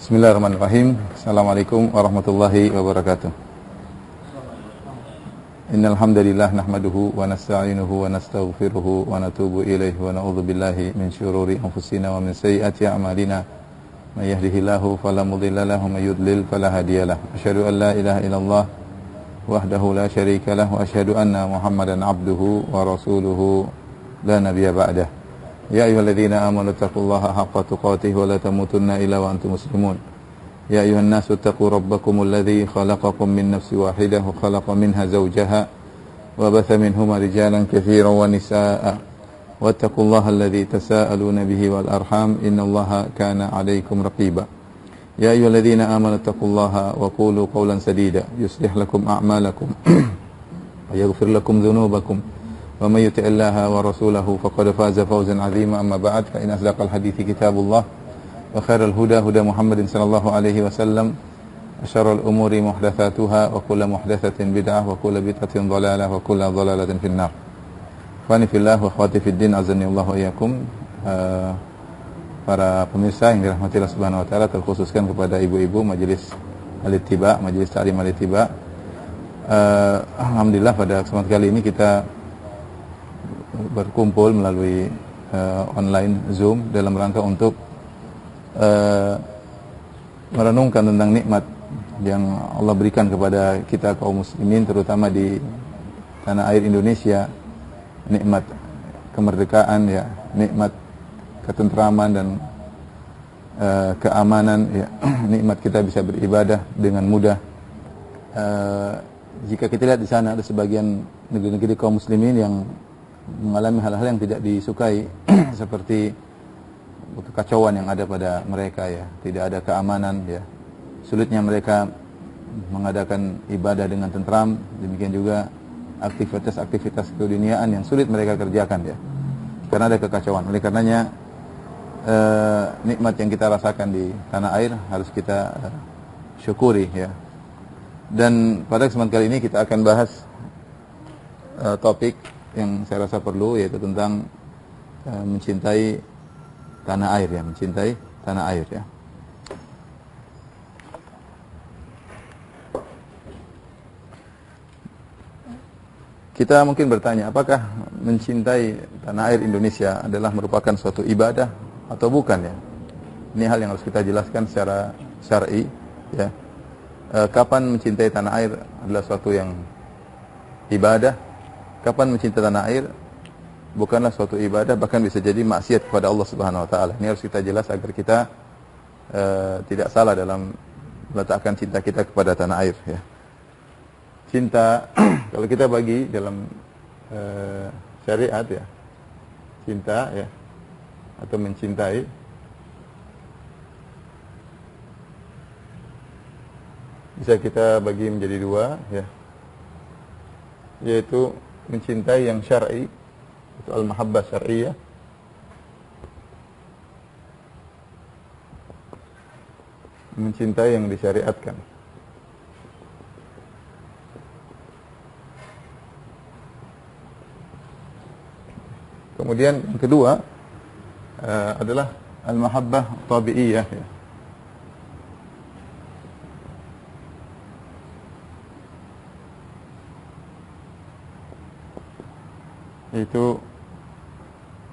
Bismillahirrahmanirrahim. Assalamualaikum warahmatullahi wabarakatuh. Innal hamdalillah nahmaduhu wa nasta'inuhu wa nastaghfiruhu wa natubu ilaihi wa na'udzu billahi min syururi anfusina wa min sayyiati a'malina. May yahdihillahu fala mudilla lahu wa may yudlil fala hadiyalah. Asyhadu an la ilaha illallah wahdahu la syarika lah wa asyhadu anna Muhammadan abduhu wa rasuluhu la nabiyya ba'dah. Ya ayyuhalladzina amanu taqullaha haqqa tuqatih wa la tamutunna illa wa antum muslimun. Ya ayyuhan nasu taqu rabbakumul ladzi khalaqakum min nafsin wahidah wa khalaqa minha zawjaha wa batha minhuma rijalan katsiran wa nisaa'a. Wattaqullaha alladzi tasaaluna bihi wal arham innallaha kana 'alaykum raqiba. Ya ayyuhalladzina amanu taqullaha wa qulu qawlan sadida yuslih lakum a'malakum wa yaghfir lakum dhunubakum. ومن يطع الله ورسوله فقد فاز فوزا عظيما أما بعد فإن أصدق الحديث كتاب الله وخير الهدى هدى محمد صلى الله عليه وسلم وشر الأمور محدثاتها وكل محدثة بدعة وكل بدعة ضلالة وكل ضلالة في النار. Ikhwani fillah wa akhwati fid din, azani Allah wa iyyakum. Para pemirsa yang dirahmati Allah Subhanahu wa taala, terkhususkan kepada ibu-ibu majelis Al-Ittiba, majelis Ta'lim Al-Ittiba. Alhamdulillah pada kesempatan kali ini kita berkumpul melalui online Zoom dalam rangka untuk merenungkan tentang nikmat yang Allah berikan kepada kita kaum muslimin, terutama di tanah air Indonesia, nikmat kemerdekaan, ya, nikmat ketentraman dan keamanan, ya, nikmat kita bisa beribadah dengan mudah. Jika kita lihat di sana ada sebagian negeri-negeri kaum muslimin yang mengalami hal-hal yang tidak disukai seperti kekacauan yang ada pada mereka, ya, tidak ada keamanan, ya, sulitnya mereka mengadakan ibadah dengan tentram, demikian juga aktivitas-aktivitas keduniaan yang sulit mereka kerjakan, ya, karena ada kekacauan. Oleh karenanya nikmat yang kita rasakan di tanah air harus kita syukuri, ya. Dan pada kesempatan kali ini kita akan bahas topik yang saya rasa perlu, yaitu tentang mencintai tanah air, ya, mencintai tanah air, ya. Kita mungkin bertanya, apakah mencintai tanah air Indonesia adalah merupakan suatu ibadah atau bukan, ya? Ini hal yang harus kita jelaskan secara syar'i, ya. Kapan mencintai tanah air adalah suatu yang ibadah, kapan mencintai tanah air bukanlah suatu ibadah, bahkan bisa jadi maksiat kepada Allah Subhanahu wa taala. Ini harus kita jelas agar kita tidak salah dalam meletakkan cinta kita kepada tanah air, ya. Cinta kalau kita bagi dalam syariat, ya, cinta, ya, atau mencintai bisa kita bagi menjadi dua, ya, yaitu mencintai yang syar'i, itu al-mahabbah syar'iyah, mencintai yang disyariatkan. Kemudian yang kedua adalah al-mahabbah tabi'iyah, ya. Itu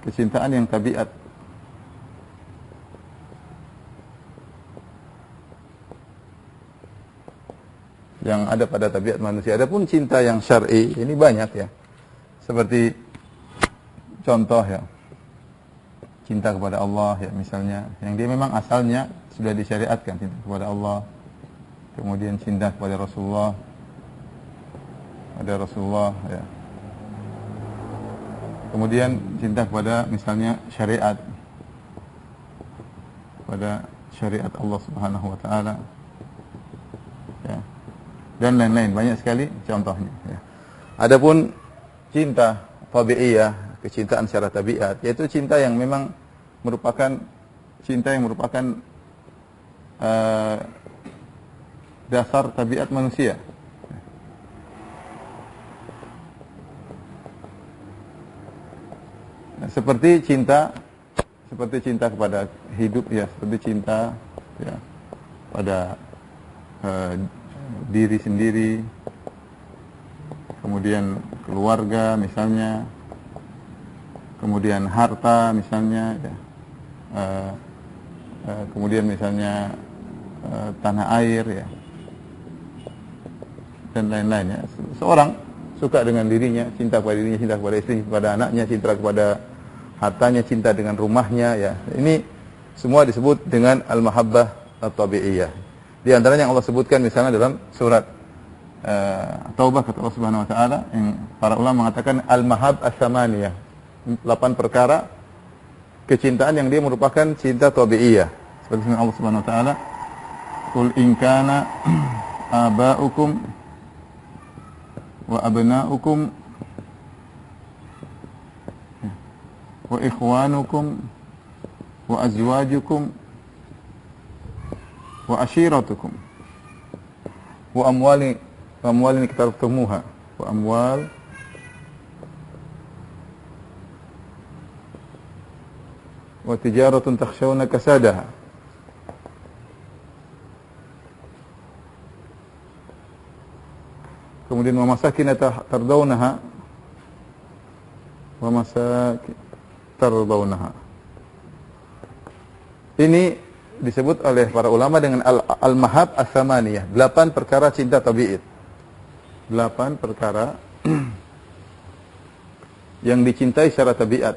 kecintaan yang tabiat, yang ada pada tabiat manusia. Adapun cinta yang syar'i ini banyak, ya, seperti contoh, ya, cinta kepada Allah, ya, misalnya, yang dia memang asalnya sudah disyariatkan, cinta kepada Allah. Kemudian cinta kepada Rasulullah, ya. Kemudian cinta kepada misalnya syariat, pada syariat Allah Subhanahu wa taala, ya, dan lain-lain, banyak sekali contohnya, ya. Adapun cinta tabi'iyah, kecintaan secara tabiat, yaitu cinta yang memang merupakan cinta yang merupakan dasar tabiat manusia. Nah, seperti cinta kepada hidup, ya, seperti cinta, ya, pada diri sendiri, kemudian keluarga misalnya, kemudian harta misalnya, ya. Kemudian misalnya tanah air, ya, dan lain-lain, ya. Seorang suka dengan dirinya, cinta kepada dirinya, cinta kepada istrinya, kepada anaknya, cinta kepada hartanya, cinta dengan rumahnya, ya. Ini semua disebut dengan al-mahabbah at-tabi'iyah. Di antaranya yang Allah sebutkan misalnya dalam surat Taubah, kata Allah Subhanahu wa taala, yang para ulama mengatakan al-mahab as-samaniyah, 8 perkara kecintaan yang dia merupakan cinta tabi'iyah. Seperti firman Allah Subhanahu wa taala, "Qul in kana aba'ukum wa abna'ukum wa ikhwanukum wa azwajukum wa ashiratukum wa amwalin iqtaraftumuha wa amwal wa tijaratun takhshawna kasadaha kemudian wa masakin tardawnaha wa masakin tardawnaha." Ini disebut oleh para ulama dengan al-mahab as-samaniyah, 8 perkara cinta tabi'id. 8 perkara yang dicintai secara tabiat.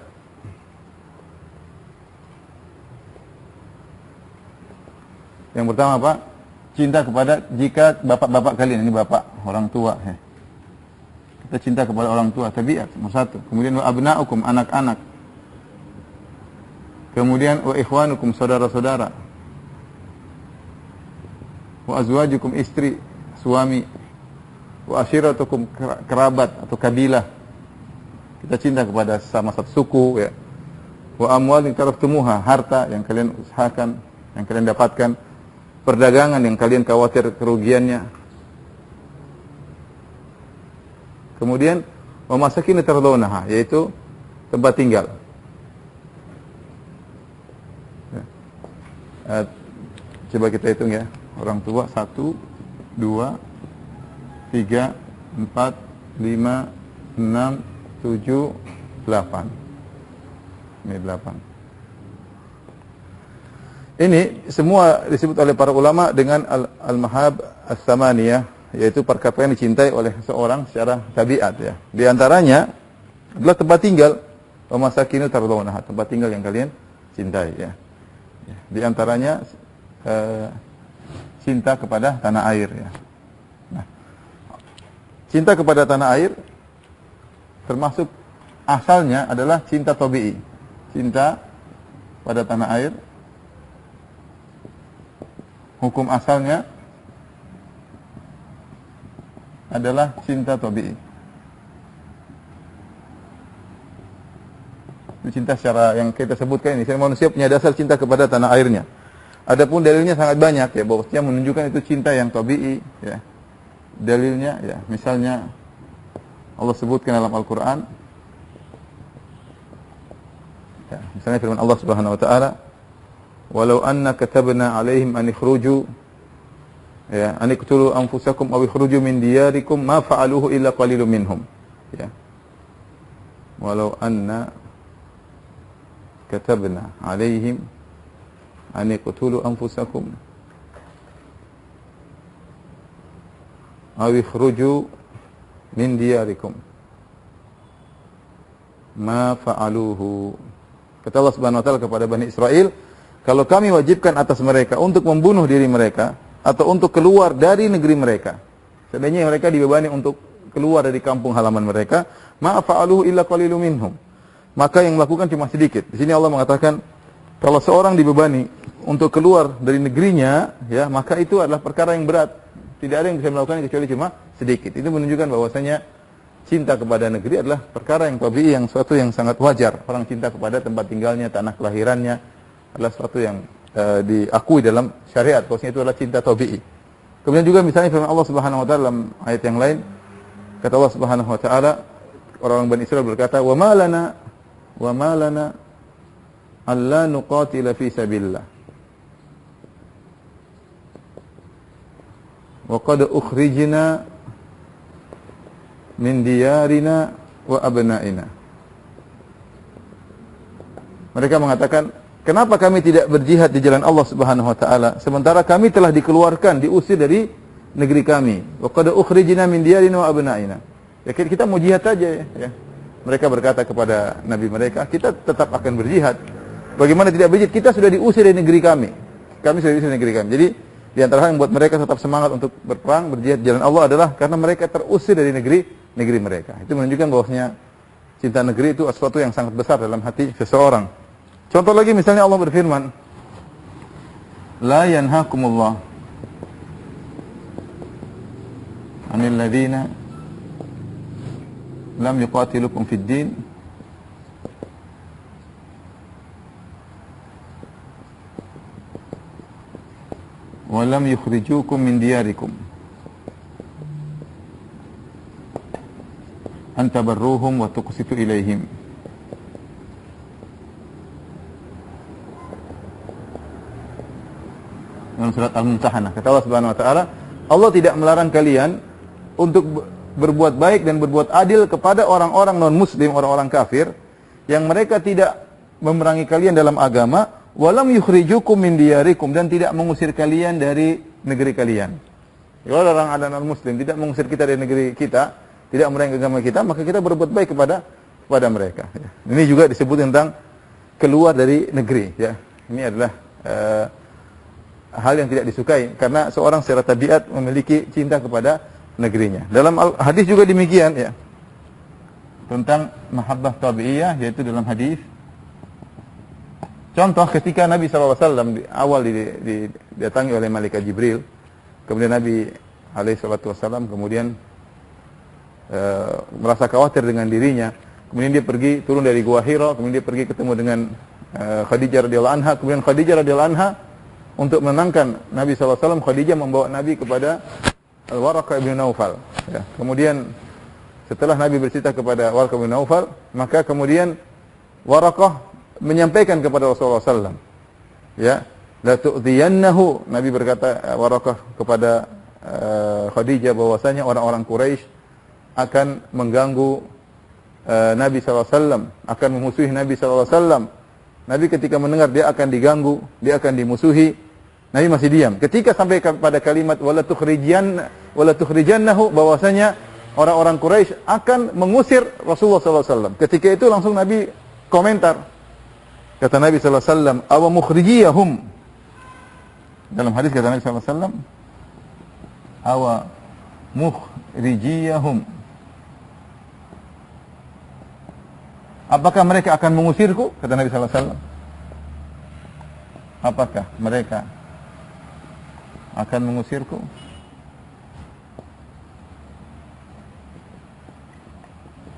Yang pertama apa? Cinta kepada, jika bapak-bapak kalian, ini bapak, orang tua, ya. Kita cinta kepada orang tua, tabiat, nomor 1. Kemudian wa abna'ukum, anak-anak. Kemudian wa ikhwanukum, saudara-saudara. Wa azwajukum, istri, suami. Wa ashiratukum, kerabat atau kabilah. Kita cinta kepada sama satu suku, ya. Wa amwalin taraftumuha, harta yang kalian usahakan, yang kalian dapatkan. Perdagangan yang kalian khawatir kerugiannya. Kemudian wa masakin tardawnaha, yaitu tempat tinggal. Coba kita hitung, ya. Orang tua 1, 2, 3, 4, 5, 6, 7, 8. Ini 8. Ini semua disebut oleh para ulama dengan al-mahab as-samaniyah, yaitu perkara yang dicintai oleh seorang secara tabiat, ya. Di antaranya adalah tempat tinggal, wa masakinu tardawnaha, tempat tinggal yang kalian cintai, ya. Di antaranya cinta kepada tanah air, ya. Nah, cinta kepada tanah air termasuk asalnya adalah cinta tabi'i. Cinta pada tanah air, hukum asalnya adalah cinta tabi'i. Cinta secara yang kita sebutkan ini, manusia punya dasar cinta kepada tanah airnya. Adapun dalilnya sangat banyak, ya, bahwasanya menunjukkan itu cinta yang tabi'i, ya. Dalilnya, ya, misalnya Allah sebutkan dalam Al-Qur'an, ya, misalnya firman Allah Subhanahu wa taala, "Walau anna katabna 'alaihim an ikhruju, ya, an iqtulu anfusakum aw ikhruju min diyarikum ma fa'aluhu illa qalilun minhum." Ya. Walau anna katabna 'alaihim an iqtulu anfusakum aw ikhruju min diyarikum ma fa'aluhu. Kata Allah Subhanahu wa taala kepada Bani Israel, kalau kami wajibkan atas mereka untuk membunuh diri mereka atau untuk keluar dari negeri mereka, seandainya mereka dibebani untuk keluar dari kampung halaman mereka, ma fa'aluhu illa qalilun minhum, maka yang melakukan cuma sedikit. Di sini Allah mengatakan kalau seorang dibebani untuk keluar dari negerinya, ya, maka itu adalah perkara yang berat. Tidak ada yang bisa melakukannya kecuali cuma sedikit. Itu menunjukkan bahwasanya cinta kepada negeri adalah perkara yang tabi'i, yang suatu yang sangat wajar. Orang cinta kepada tempat tinggalnya, tanah kelahirannya adalah suatu yang diakui dalam syariat, bahwasanya itu adalah cinta tabi'i. Kemudian juga misalnya firman Allah Subhanahu wa taala dalam ayat yang lain, kata Allah Subhanahu wa taala, orang-orang Bani Israil berkata, wa ma lana alla nuqatila fi sabilillah wa qad ukhrijna min diyarina wa abna'ina. Mereka mengatakan, kenapa kami tidak berjihad di jalan Allah Subhanahu wa taala sementara kami telah dikeluarkan, diusir dari negeri kami. Wa qad ukhrijna min diyarina wa abna'ina. Ya, kita mau jihad saja ya. Mereka berkata kepada nabi mereka, kita tetap akan berjihad. Bagaimana tidak berjihad? Kita sudah diusir dari negeri kami. Kami sudah diusir dari negeri kami. Jadi di antara hal yang membuat mereka tetap semangat untuk berperang, berjihad di jalan Allah adalah karena mereka terusir dari negeri mereka. Itu menunjukkan bahwasanya cinta negeri itu sesuatu yang sangat besar dalam hati seseorang. Contoh lagi misalnya Allah berfirman, la yanhakumullah 'anil ladzina lam yuqatilukum fid din wa lam yukhrijukum min diyarikum an tabarruhum wa tuqsitu ilaihim. Dalam surat Al-Mumtahanah kata Allah Subhanahu wa taala, Allah tidak melarang kalian untuk berbuat baik dan berbuat adil kepada orang-orang non-muslim, orang-orang kafir yang mereka tidak memerangi kalian dalam agama, walam yukhrijukum min diyarikum, dan tidak mengusir kalian dari negeri kalian. Kalau orang ada non-muslim tidak mengusir kita dari negeri kita, tidak memerangi agama kita, maka kita berbuat baik kepada mereka. Ini juga disebut tentang keluar dari negeri. Ya, ini adalah hal yang tidak disukai karena seorang secara tabiat memiliki cinta kepada negerinya. Dalam hadis juga demikian ya. Tentang mahabbah tabi'iyah, yaitu dalam hadis. Contoh ketika Nabi SAW awal didatangi oleh malaikat Jibril, kemudian Nabi SAW kemudian merasa khawatir dengan dirinya, kemudian dia pergi turun dari Gua Hira, kemudian dia pergi ketemu dengan Khadijah radhiyallahu anha, kemudian Khadijah radhiyallahu anha untuk menenangkan Nabi SAW, Khadijah membawa Nabi kepada Al-Waraqah ibn Naufal. Ya. Kemudian setelah Nabi bercerita kepada Waraqah ibn Naufal, maka kemudian Waraqah menyampaikan kepada Rasulullah SAW. Ya, la tu'dhiyannahu. Nabi berkata Waraqah kepada Khadijah bahwasanya orang-orang Quraisy akan mengganggu Nabi SAW, akan memusuhi Nabi SAW. Nabi ketika mendengar dia akan diganggu, dia akan dimusuhi, Nabi masih diam. Ketika sampai pada kalimat wala tukhrijannahu, bahwasanya orang-orang Quraisy akan mengusir Rasulullah SAW. Ketika itu langsung Nabi komentar. Kata Nabi SAW, awa mukhrijiyahum. Dalam hadis kata Nabi SAW, awa mukhrijiyahum. Apakah mereka akan mengusirku? Kata Nabi SAW. Apakah mereka akan mengusirku?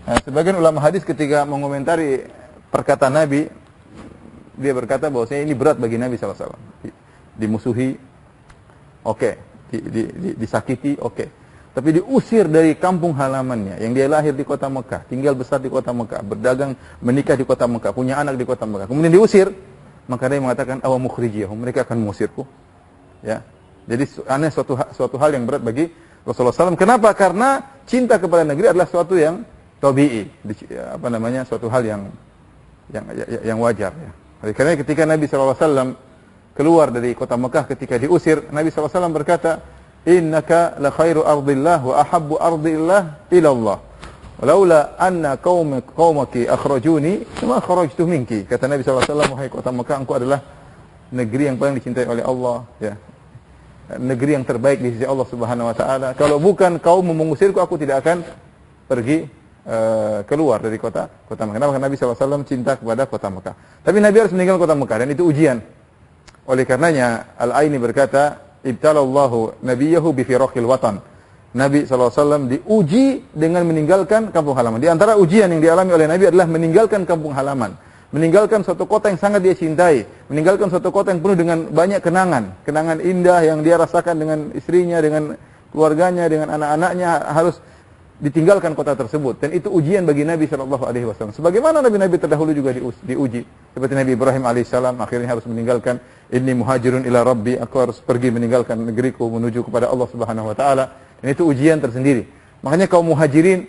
Nah, sebagian ulama hadis ketika mengomentari perkataan Nabi, dia berkata bahwasanya ini berat bagi Nabi SAW. Dimusuhi, oke. Disakiti, oke. Tapi diusir dari kampung halamannya, yang dia lahir di kota Mekah, tinggal besar di kota Mekah, berdagang, menikah di kota Mekah, punya anak di kota Mekah. Kemudian diusir, maka dia mengatakan awa mukhrijiyahum, mereka akan mengusirku. Ya. Jadi aneh suatu hal yang berat bagi Rasulullah SAW. Kenapa? Karena cinta kepada negeri adalah suatu yang tabi'i, suatu hal yang wajar. Ya. Karena ketika Nabi SAW keluar dari kota Mekah ketika diusir, Nabi SAW berkata, innaka la khairu ardillah wa ahabbu ardillah ila Allah. Walaula anna qaumaki akhrajuni ma kharajtu minki. Kata Nabi SAW, wahai kota Mekah, engkau adalah negeri yang paling dicintai oleh Allah, ya. Negeri yang terbaik di sisi Allah Subhanahu wa taala. Kalau bukan kaum mengusirku, aku tidak akan pergi keluar dari kota Mekah. Karena Nabi SAW cinta kepada kota Mekah. Tapi Nabi harus meninggalkan kota Mekah, dan itu ujian. Oleh karenanya Al-Aini berkata, ibtalallahu nabiyahu bi firaqil watan. Nabi SAW diuji dengan meninggalkan kampung halaman. Di antara ujian yang dialami oleh Nabi adalah meninggalkan kampung halaman. Meninggalkan suatu kota yang sangat dia cintai. Meninggalkan suatu kota yang penuh dengan banyak kenangan. Kenangan indah yang dia rasakan dengan istrinya, dengan keluarganya, dengan anak-anaknya. Harus ditinggalkan kota tersebut, dan itu ujian bagi Nabi Shallallahu Alaihi Wasallam. Sebagaimana nabi-nabi terdahulu juga diuji, seperti Nabi Ibrahim alaihissalam akhirnya harus meninggalkan, inni muhajirun ila Rabbi, aku harus pergi meninggalkan negeriku menuju kepada Allah Subhanahu Wa Taala. Dan itu ujian tersendiri. Makanya kaum muhajirin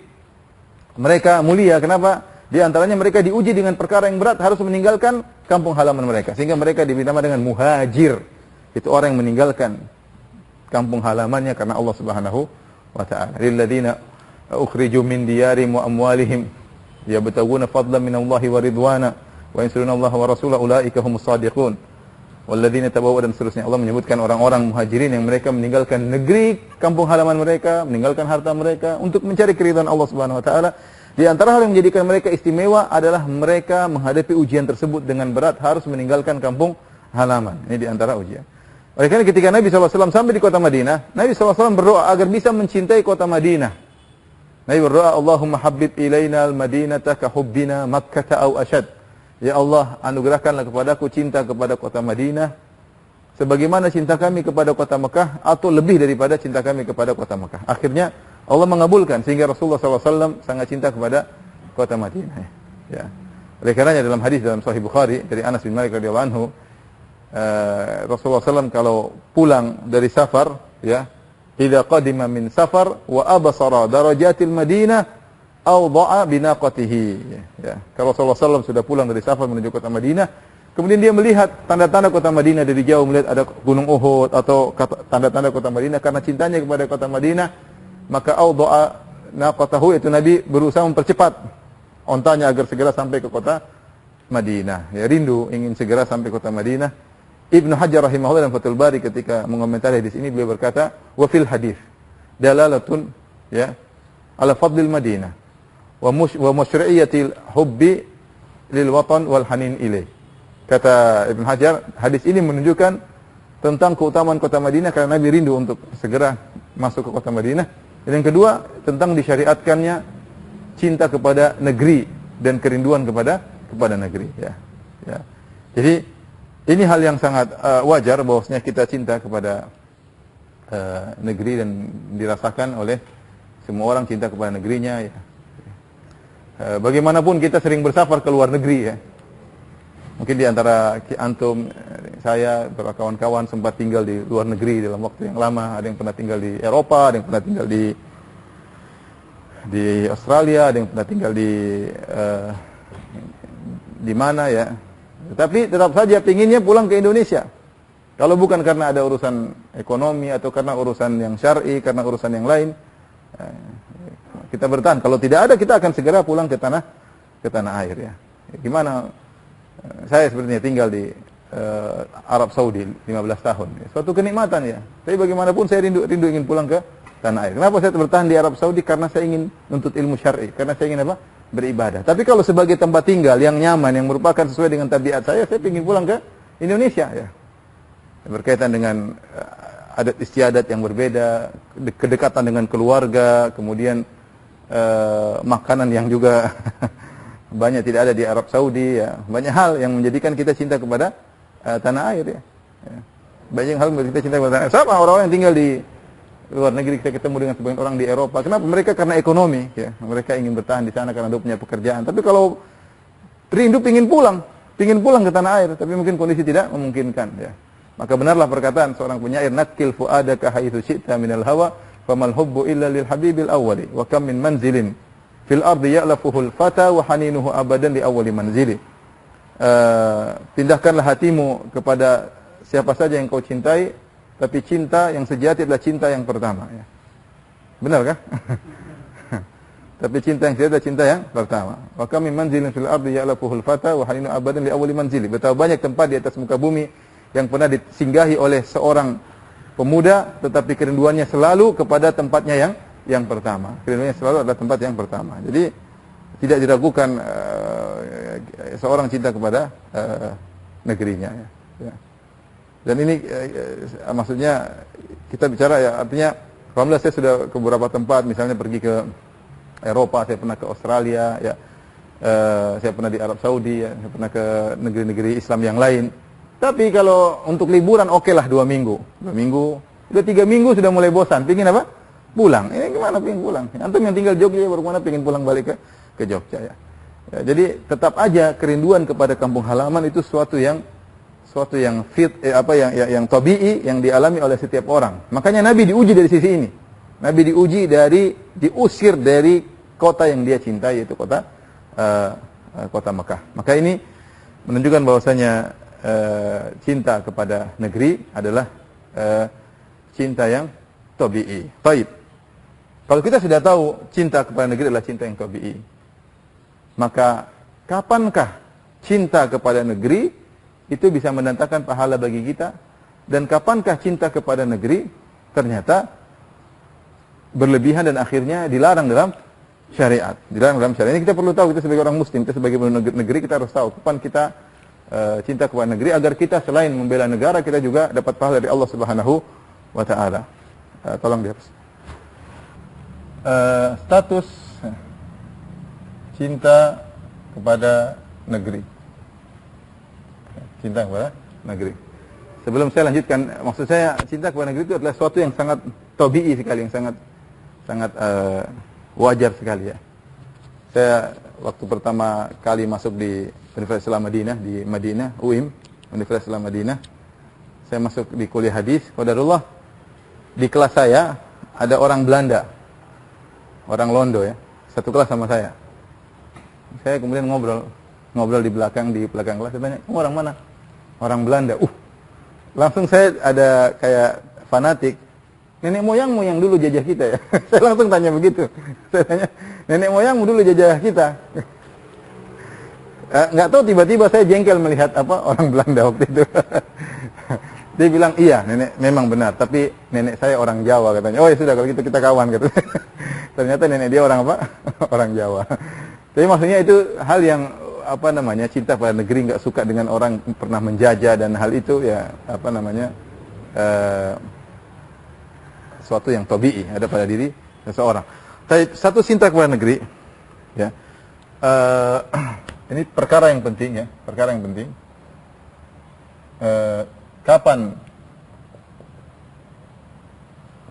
mereka mulia. Kenapa? Di antaranya mereka diuji dengan perkara yang berat, harus meninggalkan kampung halaman mereka, sehingga mereka diberi nama dengan muhajir. Itu orang yang meninggalkan kampung halamannya karena Allah Subhanahu Wa Taala. Lilladzina ukhriju min diyarihim wa amwalihim yabtaguna fadlan min Allahi wa ridwana wa yansuruna Allah wa rasulahu ulaika humus shadiqun walladzina tabawwa'u, dan seterusnya. Allah menyebutkan orang-orang muhajirin yang mereka meninggalkan negeri kampung halaman mereka, meninggalkan harta mereka untuk mencari keridhaan Allah Subhanahu wa taala. Di antara hal yang menjadikan mereka istimewa adalah mereka menghadapi ujian tersebut dengan berat, harus meninggalkan kampung halaman. Ini di antara ujian. Oleh karena ketika Nabi SAW sampai di kota Madinah, Nabi SAW berdoa agar bisa mencintai kota Madinah. Nabi berdoa, Allahumma habbib ilaina al-madinata ka hubbina Makkah au asyad. Ya Allah, anugerahkanlah kepadaku cinta kepada kota Madinah sebagaimana cinta kami kepada kota Mekah, atau lebih daripada cinta kami kepada kota Mekah. Akhirnya Allah mengabulkan, sehingga Rasulullah SAW sangat cinta kepada kota Madinah. Ya. Oleh karenanya dalam hadis dalam Sahih Bukhari dari Anas bin Malik radhiyallahu anhu, Rasulullah SAW kalau pulang dari safar, ya, idza qadima min safar wa absara darajatil Madinah awda'a binaqatihi. Ya. Kalau Rasulullah SAW sudah pulang dari safar menuju kota Madinah, kemudian dia melihat tanda-tanda kota Madinah dari jauh, melihat ada gunung Uhud atau tanda-tanda kota Madinah, karena cintanya kepada kota Madinah, maka awda'a naqatahu, itu Nabi berusaha mempercepat ontanya agar segera sampai ke kota Madinah. Ya, rindu ingin segera sampai kota Madinah. Ibnu Hajar rahimahullah dalam Fathul Bari ketika mengomentari hadis ini, beliau berkata, wa fil hadis dalalatun, ya, ala fadlil Madinah wa musyri'iyatil hubbi lil watan wal hanin ilaih. Kata Ibnu Hajar, hadis ini menunjukkan tentang keutamaan kota Madinah karena Nabi rindu untuk segera masuk ke kota Madinah. Dan yang kedua, tentang disyariatkannya cinta kepada negeri dan kerinduan kepada negeri, ya. Ya. Jadi ini hal yang sangat wajar bahwasanya kita cinta kepada negeri, dan dirasakan oleh semua orang cinta kepada negerinya, ya. Bagaimanapun kita sering bersafar ke luar negeri, ya. Mungkin di antara antum, saya, beberapa kawan-kawan sempat tinggal di luar negeri dalam waktu yang lama. Ada yang pernah tinggal di Eropa, ada yang pernah tinggal di Australia, ada yang pernah tinggal di mana, ya. Tapi tetap saja pinginnya pulang ke Indonesia. Kalau bukan karena ada urusan ekonomi atau karena urusan yang syar'i, karena urusan yang lain, kita bertahan. Kalau tidak ada, kita akan segera pulang ke tanah air, ya. Gimana? Saya sebenarnya tinggal di Arab Saudi 15 tahun. Suatu kenikmatan, ya. Tapi bagaimanapun saya rindu ingin pulang ke tanah air. Kenapa saya bertahan di Arab Saudi? Karena saya ingin menuntut ilmu syar'i. Karena saya ingin apa? Beribadah. Tapi kalau sebagai tempat tinggal yang nyaman, yang merupakan sesuai dengan tabiat saya ingin pulang ke Indonesia, ya. Berkaitan dengan adat istiadat yang berbeda, kedekatan dengan keluarga, kemudian makanan yang juga banyak tidak ada di Arab Saudi, ya. Banyak hal yang menjadikan kita cinta kepada tanah air, ya. Banyak hal yang membuat kita cinta kepada tanah air. Sama orang-orang yang tinggal di luar negeri, kita ketemu dengan sebagian orang di Eropa. Kenapa? Mereka karena ekonomi, ya. Mereka ingin bertahan di sana karena dia punya pekerjaan. Tapi kalau rindu pingin pulang ke tanah air, tapi mungkin kondisi tidak memungkinkan, ya. Maka benarlah perkataan seorang penyair, nakil fuadaka haitsu syi'ta minal hawa famal hubbu illa lil habibil awwali wa kam min manzilin fil ardi ya'lafuhul fata wa haninuhu abadan li awwali manzili. Pindahkanlah hatimu kepada siapa saja yang kau cintai, tapi cinta yang sejati adalah cinta yang pertama, ya. Benar kah? Tapi cinta yang sejati adalah cinta yang pertama. Wa kam min manzilin fil ardi ya'lafuhul fata wa haninu abadan li awwali manzili. Betapa banyak tempat di atas muka bumi yang pernah disinggahi oleh seorang pemuda, tetapi kerinduannya selalu kepada tempatnya yang pertama. Kerinduannya selalu adalah tempat yang pertama. Jadi tidak diragukan seorang cinta kepada negerinya, ya. Ya. Dan ini maksudnya kita bicara, ya, artinya alhamdulillah saya sudah ke beberapa tempat, misalnya pergi ke Eropa, saya pernah ke Australia, ya. Saya pernah di Arab Saudi, ya. Saya pernah ke negeri-negeri Islam yang lain. Tapi kalau untuk liburan okelah 2 minggu. 2 minggu, udah 3 minggu sudah mulai bosan. Pingin apa? pulang. Ini gimana pengen pulang? Antum yang tinggal Jogja baru mana pengen pulang balik ke Jogja ya. Jadi tetap aja kerinduan kepada kampung halaman itu suatu yang yang tabii yang dialami oleh setiap orang. Makanya Nabi diuji dari sisi ini. Nabi diusir dari kota yang dia cintai, yaitu kota Mekah. Maka ini menunjukkan bahwasanya cinta kepada negeri adalah cinta yang tabii. Baik. Kalau kita sudah tahu cinta kepada negeri adalah cinta yang tabii, maka kapankah cinta kepada negeri itu bisa mendatangkan pahala bagi kita, dan kapankah cinta kepada negeri ternyata berlebihan dan akhirnya dilarang dalam syariat. Ini kita perlu tahu, kita sebagai orang muslim, kita sebagai negeri, kita harus tahu kapan kita cinta kepada negeri, agar kita selain membela negara, kita juga dapat pahala dari Allah Subhanahu wa taala. Tolong di atas. Status cinta kepada negeri. Cinta kepada negeri. Sebelum saya lanjutkan, maksud saya cinta kepada negeri itu adalah sesuatu yang sangat tabii sekali, yang sangat wajar sekali ya. Saya waktu pertama kali masuk di Universitas Islam Madinah di Madinah, UIM, Universitas Islam Madinah, saya masuk di kuliah hadis. Qadarullah, di kelas saya ada orang Belanda, orang Londo ya, satu kelas sama saya. Saya kemudian ngobrol di belakang kelas, saya tanya, kamu orang mana? Orang Belanda. Langsung saya ada kayak fanatik. Nenek moyangmu yang dulu jajah kita ya. Saya langsung tanya begitu. Saya tanya, nenek moyangmu dulu jajah kita. Nggak tahu, tiba-tiba saya jengkel melihat orang Belanda waktu itu. Dia bilang, iya nenek memang benar, tapi nenek saya orang Jawa katanya. Oh ya sudah, kalau gitu kita kawan katanya. Ternyata nenek dia orang apa? Orang Jawa. Tapi maksudnya itu hal yang cinta pada negeri, nggak suka dengan orang pernah menjajah, dan hal itu ya suatu yang tabii ada pada diri seseorang. Tapi satu cinta kepada negeri ya, ini perkara yang penting ya, kapan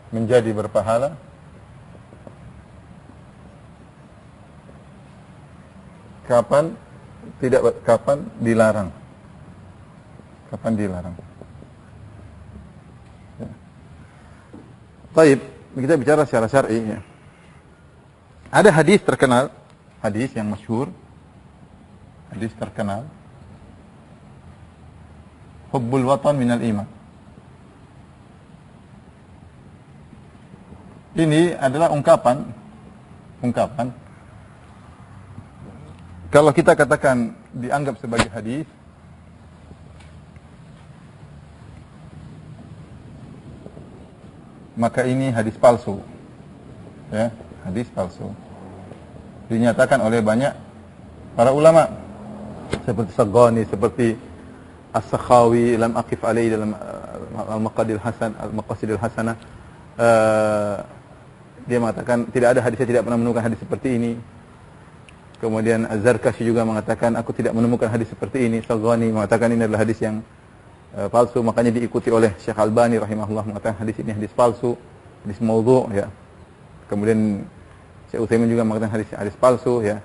menjadi berpahala, kapan tidak, kapan dilarang. Ya. Baik, kita bicara secara syar'i ya. Ada hadis terkenal, hadis yang masyhur, hadis terkenal, hubbul watan minal iman. Ini adalah ungkapan kalau kita katakan dianggap sebagai hadis, maka ini hadis palsu. Ya, hadis palsu. Dinyatakan oleh banyak para ulama seperti Saghani, seperti As-Sakhawi, lam aqif alaihi dalam Al-Maqasidil Hasanah. Dia mengatakan tidak ada hadis, saya tidak pernah menemukan hadis seperti ini. Kemudian Az-Zarkashi juga mengatakan aku tidak menemukan hadis seperti ini. Saghani mengatakan ini adalah hadis yang palsu, makanya diikuti oleh Syekh Albani rahimahullah mengatakan hadis ini hadis palsu, hadis maudhu ya. Kemudian Syekh Utsaimin juga mengatakan hadis palsu ya.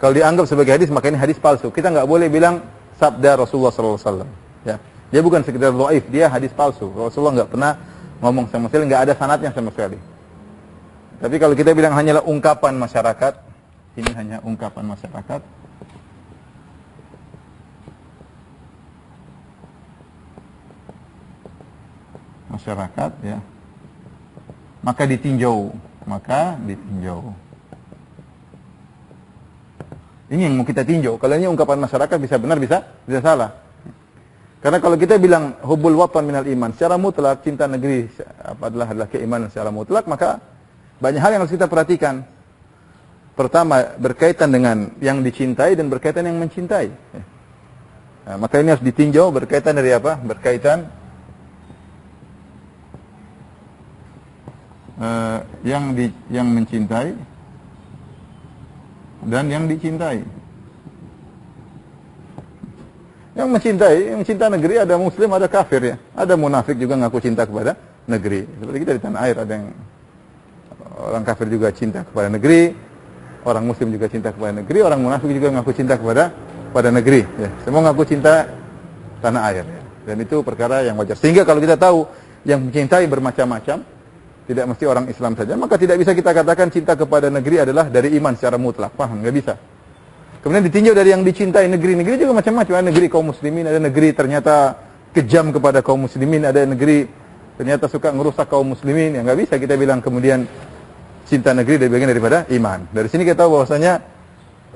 Kalau dianggap sebagai hadis maka ini hadis palsu. Kita nggak boleh bilang sabda Rasulullah sallallahu alaihi wasallam ya. Dia bukan sekedar dhaif, dia hadis palsu. Rasulullah nggak pernah ngomong sama sekali, nggak ada sanadnya sama sekali. Tapi kalau kita bilang hanyalah ungkapan masyarakat, ini hanya ungkapan masyarakat, ya, maka ditinjau. Ini yang mau kita tinjau. Kalau ini ungkapan masyarakat bisa benar, bisa salah. Karena kalau kita bilang hubbul watan minal iman, secara mutlak cinta negeri adalah keimanan secara mutlak, maka banyak hal yang harus kita perhatikan. Pertama, berkaitan dengan yang dicintai dan berkaitan yang mencintai. Nah, maka ini harus ditinjau berkaitan dari apa? Berkaitan yang mencintai dan yang dicintai. Yang mencinta negeri ada muslim, ada kafir ya. Ada munafik juga ngaku cinta kepada negeri. Seperti kita di tanah air ada yang orang kafir juga cinta kepada negeri, orang muslim juga cinta kepada negeri, orang munafik juga mengaku cinta kepada negeri. Ya. Semua mengaku cinta tanah air. Ya. Dan itu perkara yang wajar. Sehingga kalau kita tahu yang mencintai bermacam-macam, tidak mesti orang Islam saja, maka tidak bisa kita katakan cinta kepada negeri adalah dari iman secara mutlak. Paham? Nggak bisa. Kemudian ditinjau dari yang dicintai negeri. Negeri juga macam-macam. Ada negeri kaum muslimin, ada negeri ternyata kejam kepada kaum muslimin, ada negeri ternyata suka ngerusak kaum muslimin. Yang nggak bisa kita bilang kemudian cinta negeri dari bagian daripada iman. Dari sini kita tahu bahwasanya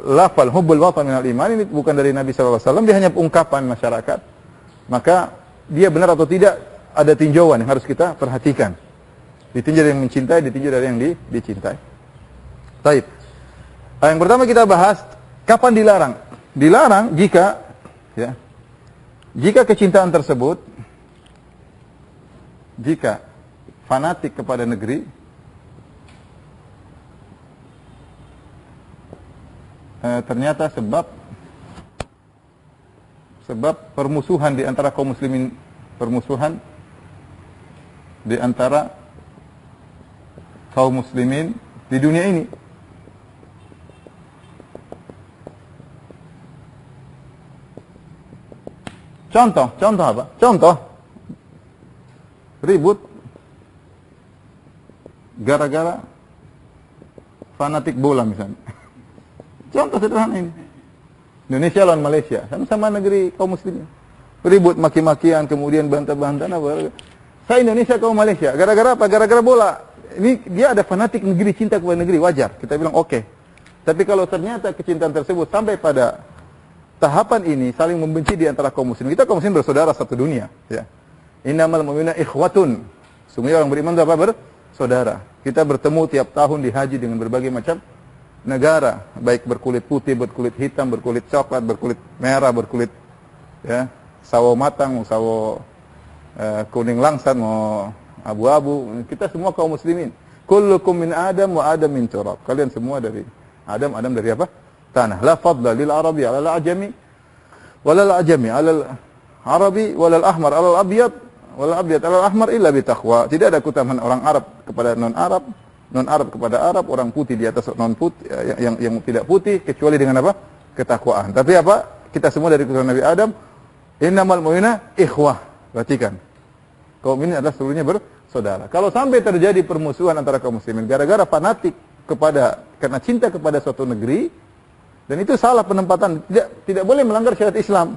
lafal hubbul watan minal iman ini bukan dari Nabi SAW. Dia hanya ungkapan masyarakat. Maka dia benar atau tidak ada tinjauan yang harus kita perhatikan. Ditinjau dari yang mencintai, ditinjau dari yang dicintai. Baik. Yang pertama kita bahas kapan dilarang. Dilarang jika kecintaan tersebut, jika fanatik kepada negeri, ternyata sebab permusuhan di antara kaum muslimin, permusuhan di antara kaum muslimin di dunia ini. Contoh apa? Contoh ribut gara-gara fanatik bola misalnya. Contoh sederhana ini. Indonesia lawan Malaysia, sama-sama negeri kaum muslimin. Ribut maki-makian, kemudian bantah-bantahan apa. Saya Indonesia, kaum Malaysia. Gara-gara apa? Gara-gara bola. Ini dia ada fanatik negeri, cinta kepada negeri, wajar. Kita bilang oke. Tapi kalau ternyata kecintaan tersebut sampai pada tahapan ini saling membenci di antara kaum muslimin. Kita kaum muslimin bersaudara satu dunia, ya. Innamal mu'minuna ikhwatun. Sungguhnya orang beriman itu apa? Bersaudara. Kita bertemu tiap tahun di haji dengan berbagai macam negara, baik berkulit putih, berkulit hitam, berkulit coklat, berkulit merah, berkulit sawo matang, sawo kuning langsat, mau abu-abu. Kita semua kaum muslimin. Kullukum min Adam wa Adam min turab. Kalian semua dari Adam, Adam dari apa? Tanah. La fadla lil Arabi 'ala al-Ajami wa lil Ajami 'ala al-Arabi wa lil Ahmar 'ala al-Abyad wa lil Abyad 'ala al-Ahmar illa bi taqwa. Tidak ada keutamaan orang Arab kepada non-Arab, non-Arab kepada Arab, orang putih di atas non-putih yang tidak putih kecuali dengan apa? Ketakwaan. Tapi apa? Kita semua dari keturunan Nabi Adam. Innamal mu'minuna ikhwah. Perhatikan. Kaum ini adalah seluruhnya bersaudara. Kalau sampai terjadi permusuhan antara kaum muslimin gara-gara fanatik karena cinta kepada suatu negeri, dan itu salah penempatan, tidak boleh melanggar syariat Islam.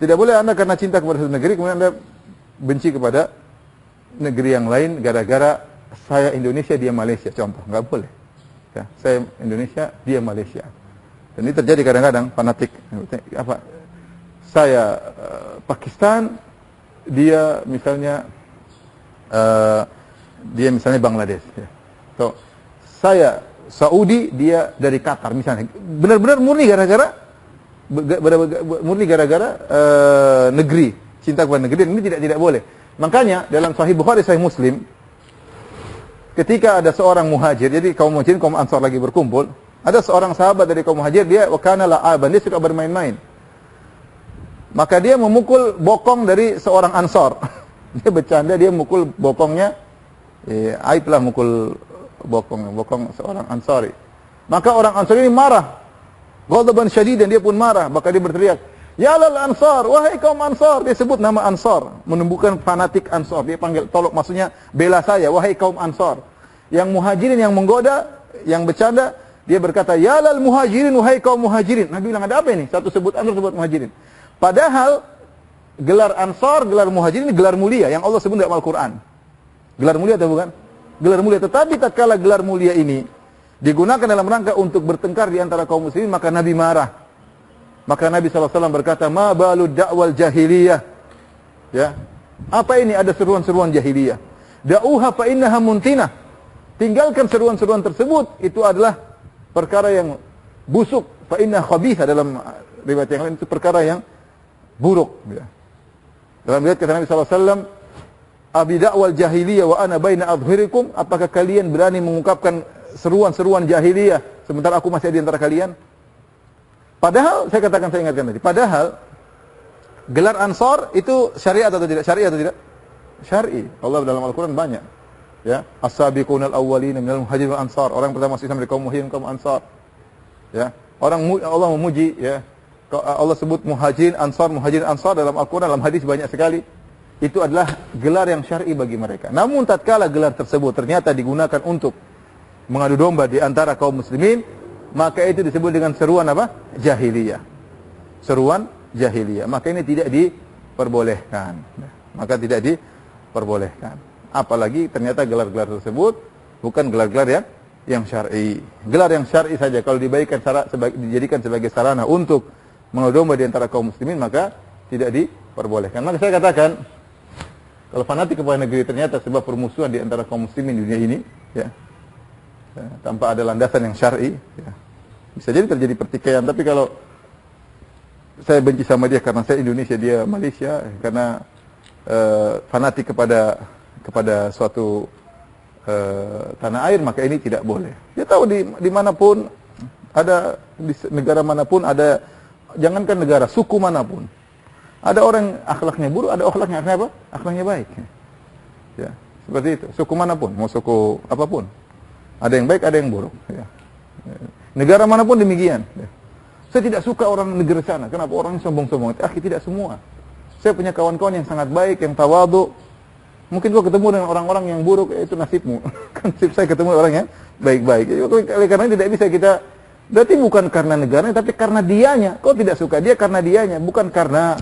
Tidak boleh Anda karena cinta kepada suatu negeri kemudian Anda benci kepada negeri yang lain gara-gara saya Indonesia dia Malaysia, contoh, nggak boleh. Ya, saya Indonesia dia Malaysia. Dan ini terjadi kadang-kadang fanatik apa? Saya Pakistan, dia misalnya Bangladesh. Ya. So, saya Saudi, dia dari Qatar misalnya. Benar-benar murni gara-gara negeri, cinta kepada negeri. Dan ini tidak boleh. Makanya dalam Sahih Bukhari, Sahih Muslim, ketika ada seorang muhajir, jadi kaum muhajirin, kaum ansar lagi berkumpul, ada seorang sahabat dari kaum muhajir, dia wakana la'aban, dia suka bermain-main. Maka dia memukul bokong dari seorang ansor. Dia bercanda, dia mukul bokongnya. Aib lah mukul bokong seorang ansari. Maka orang ansari ini marah. Ghadaban syadidan, dia pun marah. Maka dia berteriak, ya lal ansar, wahai kaum ansar. Dia sebut nama ansar, menumbuhkan fanatik ansar. Dia panggil, tolong, maksudnya bela saya, wahai kaum ansar. Yang muhajirin yang menggoda, yang bercanda, dia berkata, ya lal muhajirin, wahai kaum muhajirin. Nabi bilang, ada apa ini? Satu sebut ansar, sebut muhajirin. Padahal gelar ansar, gelar muhajirin, gelar mulia yang Allah sebut dalam Al-Quran. Gelar mulia atau bukan? Gelar mulia. Tetapi tak kala gelar mulia ini digunakan dalam rangka untuk bertengkar di antara kaum muslimin, maka Nabi marah. Maka Nabi SAW berkata, ma balud da'wal jahiliyah. Ya. Apa ini? Ada seruan-seruan jahiliyah. Da'uha fa innaha muntinah. Tinggalkan seruan-seruan tersebut. Itu adalah perkara yang busuk. Fa innaha khabitha, dalam riwayat yang lain itu perkara yang buruk. Ya. Dalam riwayat kata Nabi SAW, abi da'wal jahiliyah wa ana baina adhhirikum. Apakah kalian berani mengungkapkan seruan-seruan jahiliyah sementara aku masih ada di antara kalian? Padahal, saya ingatkan tadi, padahal gelar ansar itu syariat atau tidak? Syariat atau tidak? Syar'i. Allah dalam Al-Quran banyak. Ya, as-sabiqunal awwalina minal muhajirin wal ansar. Orang pertama masuk Islam dari kaum muhajirin kaum ansar. Ya, Allah memuji ya. Allah sebut muhajirin ansar dalam Al-Qur'an, dalam hadis banyak sekali. Itu adalah gelar yang syar'i bagi mereka. Namun tatkala gelar tersebut ternyata digunakan untuk mengadu domba di antara kaum muslimin, maka itu disebut dengan seruan apa? Jahiliyah. Seruan jahiliyah. Maka ini tidak diperbolehkan. Maka tidak diperbolehkan. Apalagi ternyata gelar-gelar tersebut bukan gelar-gelar yang syar'i. Gelar yang syar'i saja kalau dijadikan sebagai sarana untuk mengadu domba di antara kaum muslimin, maka tidak diperbolehkan. Maka saya katakan, kalau fanatik kepada negeri ternyata sebab permusuhan di antara kaum muslimin di dunia ini, ya, tanpa ada landasan yang syar'i, ya, bisa jadi terjadi pertikaian. Tapi kalau saya benci sama dia karena saya Indonesia, dia Malaysia, karena fanatik kepada suatu tanah air, maka ini tidak boleh. Dia tahu di manapun ada, di negara manapun ada, jangankan negara, suku manapun ada orang akhlaknya buruk, ada akhlaknya apa? Akhlaknya baik. Ya, seperti itu. Suku manapun, mau suku apapun, ada yang baik, ada yang buruk. Ya. Negara manapun demikian. Ya. Saya tidak suka orang negeri sana. Kenapa orang sombong-sombong? Tidak semua. Saya punya kawan-kawan yang sangat baik, yang tawadhu. Mungkin gua ketemu dengan orang-orang yang buruk, itu nasibmu. Kan nasib saya ketemu orang yang baik-baik. Oleh karena tidak bisa kita, berarti bukan karena negaranya, tapi karena dianya. Kau tidak suka dia karena dianya, bukan karena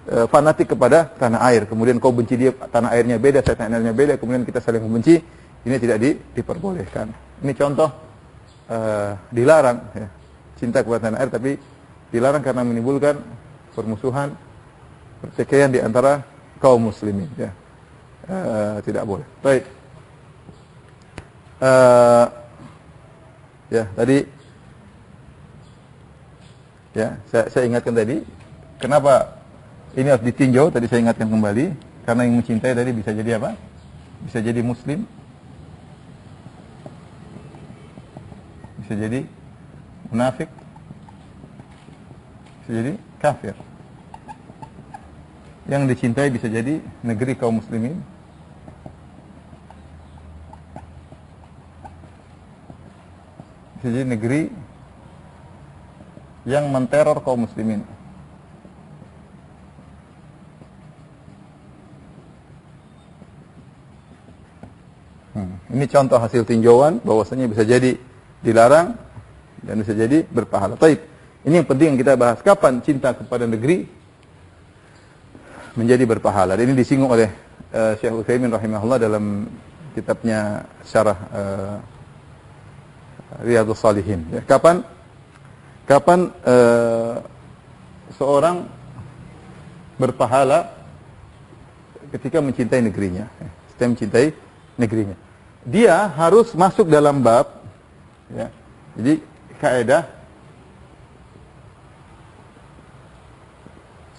fanatik kepada tanah air. Kemudian kau benci dia, tanah airnya beda, saya tanah airnya beda, kemudian kita saling membenci. Ini tidak diperbolehkan. Ini contoh dilarang, ya, cinta kepada tanah air, tapi dilarang karena menimbulkan permusuhan, pertikaian di antara kaum muslimin. Ya. Tidak boleh. Baik. Ya, tadi ya, saya ingatkan tadi, kenapa ini harus ditinjau, tadi saya ingatkan kembali, karena yang mencintai tadi bisa jadi apa? Bisa jadi muslim, bisa jadi munafik, bisa jadi kafir. Yang dicintai bisa jadi negeri kaum muslimin, bisa jadi negeri yang menteror kaum muslimin. Ini contoh hasil tinjauan bahwasanya bisa jadi dilarang dan bisa jadi berpahala. Baik, ini yang penting yang kita bahas. Kapan cinta kepada negeri menjadi berpahala? Dan ini disinggung oleh Syekh Utsaimin rahimahullah dalam kitabnya Syarah Riyadhus Shalihin. Ya, kapan seorang berpahala ketika mencintai negerinya, ketika mencintai negerinya. Dia harus masuk dalam bab, ya. Jadi kaidah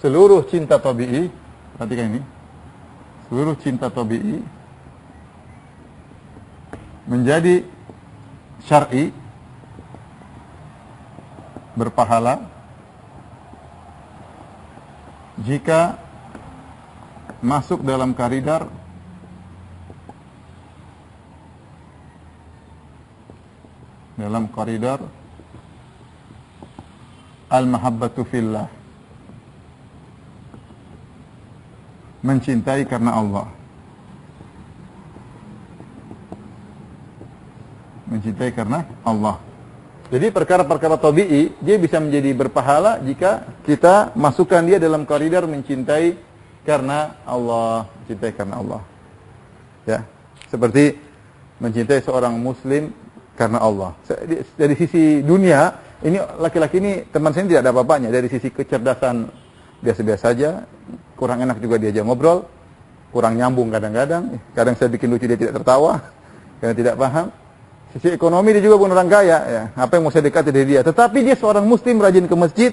seluruh cinta tabi'i, perhatikan ini, seluruh cinta tabi'i menjadi syar'i, berpahala jika masuk dalam koridor al-mahabbatu fillah, mencintai karena Allah. Mencintai karena Allah. Jadi perkara-perkara tabi'i dia bisa menjadi berpahala jika kita masukkan dia dalam koridor mencintai karena Allah, mencintai karena Allah. Ya, seperti mencintai seorang muslim karena Allah. Dari sisi dunia, ini laki-laki ini teman saya tidak ada apa-apanya. Dari sisi kecerdasan biasa-biasa saja, kurang enak juga diajak ngobrol, kurang nyambung kadang-kadang. Kadang saya bikin lucu dia tidak tertawa karena tidak paham. Sisi ekonomi dia juga bukan orang kaya, ya. Apa yang mau saya dekati dari dia? Tetapi dia seorang muslim, rajin ke masjid,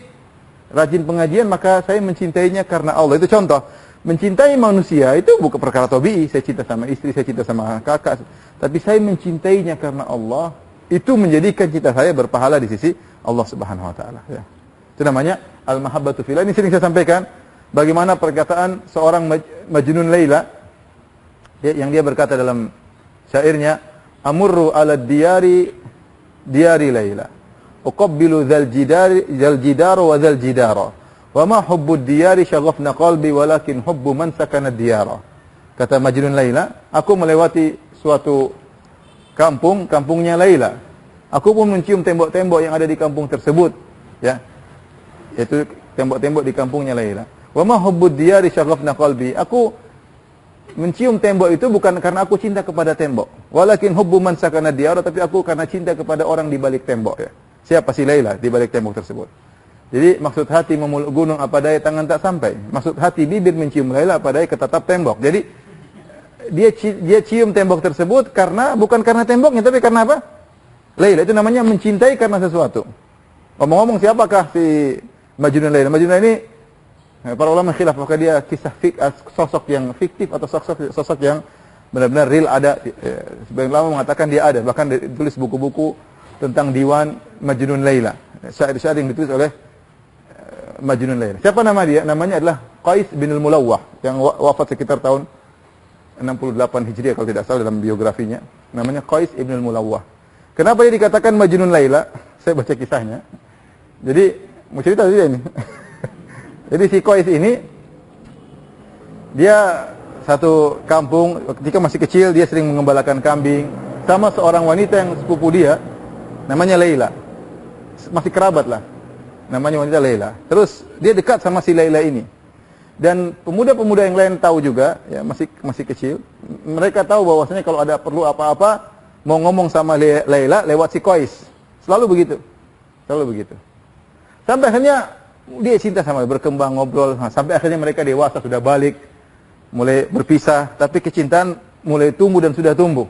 rajin pengajian, maka saya mencintainya karena Allah. Itu contoh. Mencintai manusia itu bukan perkara tabi'i. Saya cinta sama istri, saya cinta sama kakak. Tapi saya mencintainya karena Allah. Itu menjadikan cinta saya berpahala di sisi Allah Subhanahu Wa Taala. Ya. Itu namanya al-mahabbatu fillah. Ini sering saya sampaikan. Bagaimana perkataan seorang Majnun Laila, yang dia berkata dalam Syairnya, amurru ala diyari Laila. Uqabbilu dzal jidara wa dzal jidara. Wa ma hubbud diyari syaghafna qalbi walakin hubbu man sakana diyara. Kata Majnun Laila, aku melewati suatu kampung, kampungnya Laila. Aku pun mencium tembok-tembok yang ada di kampung tersebut, ya. Yaitu tembok-tembok di kampungnya Laila. Wa ma hubbud diyari syaghafna qalbi. Aku mencium tembok itu bukan karena aku cinta kepada tembok. Walakin hubbu man sakana diyara, tapi aku karena cinta kepada orang di balik tembok, ya. Siapa si Laila di balik tembok tersebut? Jadi maksud hati memeluk gunung apa daya tangan tak sampai. Maksud hati bibir mencium Laila apa daya ketatap tembok. Jadi dia cium tembok tersebut karena bukan karena temboknya tapi karena apa? Laila. Itu namanya mencintai karena sesuatu. Ngomong-ngomong, siapakah si Majnun Laila? Majnun Laila ini para ulama khilaf apakah dia kisah sosok yang fiktif atau sosok yang benar-benar real ada. Sebagian ulama mengatakan dia ada, bahkan ditulis buku-buku tentang diwan Majnun Laila. Syair-syair yang ditulis oleh Majnun Laila. Siapa nama dia? Namanya adalah Qais bin al-Mulawwah yang wafat sekitar tahun 68 Hijriah kalau tidak salah dalam biografinya. Namanya Qais ibn al-Mulawwah. Kenapa dia dikatakan Majnun Laila? Saya baca kisahnya. Jadi, mau cerita dia ini. Jadi si Qais ini dia satu kampung ketika masih kecil dia sering mengembalakan kambing sama seorang wanita yang sepupu dia namanya Laila. Masih kerabat lah. Namanya wanita Laila. Terus dia dekat sama si Laila ini. Dan pemuda-pemuda yang lain tahu juga, ya masih kecil. Mereka tahu bahwasanya kalau ada perlu apa-apa mau ngomong sama Laila lewat si Qais. Selalu begitu. Selalu begitu. Sampai akhirnya dia cinta sama dia, berkembang ngobrol. Sampai akhirnya mereka dewasa, sudah balik, mulai berpisah, tapi kecintaan mulai tumbuh dan sudah tumbuh.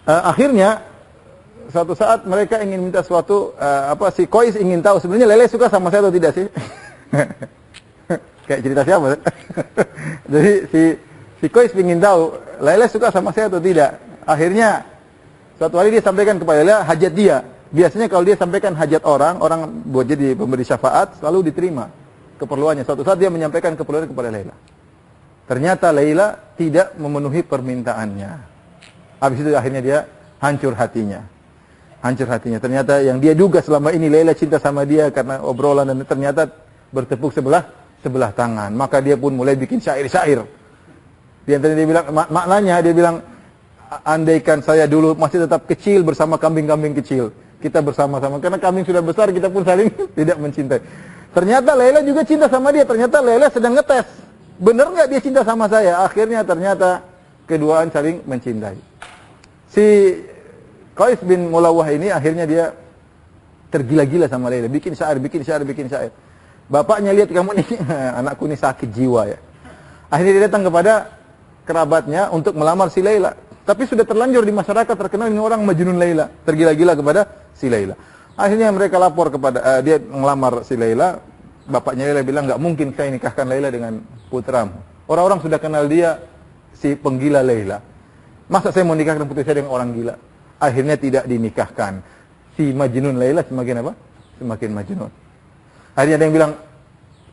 Akhirnya suatu saat mereka ingin minta suatu si Qais ingin tahu sebenarnya Laila suka sama saya atau tidak sih? Kayak cerita siapa? Jadi si Qais ingin tahu Laila suka sama saya atau tidak. Akhirnya suatu hari dia sampaikan kepada Laila hajat dia. Biasanya kalau dia sampaikan hajat orang buat jadi pemberi syafaat selalu diterima keperluannya. Suatu saat dia menyampaikan keperluan kepada Laila. Ternyata Laila tidak memenuhi permintaannya. Habis itu akhirnya dia hancur hatinya. Hancur hatinya. Ternyata yang dia duga selama ini Laila cinta sama dia karena obrolan dan ternyata bertepuk sebelah tangan. Maka dia pun mulai bikin syair-syair. Di antaranya dia bilang maknanya dia bilang andaikan saya dulu masih tetap kecil bersama kambing-kambing kecil. Kita bersama-sama karena kambing sudah besar kita pun saling tidak mencintai. Ternyata Laila juga cinta sama dia. Ternyata Laila sedang ngetes. Benar nggak dia cinta sama saya? Akhirnya ternyata keduaan saling mencintai. Si Qais bin Mulawwah ini akhirnya dia tergila-gila sama Laila, bikin syair. Bapaknya lihat kamu nih, anakku ini sakit jiwa ya. Akhirnya dia datang kepada kerabatnya untuk melamar si Laila. Tapi sudah terlanjur di masyarakat terkenal dengan orang Majnun Laila, tergila-gila kepada si Laila. Akhirnya mereka lapor kepada dia ngelamar si Laila. Bapaknya Laila bilang nggak mungkin saya nikahkan Laila dengan putramu. Orang-orang sudah kenal dia si penggila Laila. Masa saya mau nikahkan putri saya dengan orang gila? Akhirnya tidak dinikahkan. Si Majnun Laila semakin apa? Semakin Majnun. Akhirnya ada yang bilang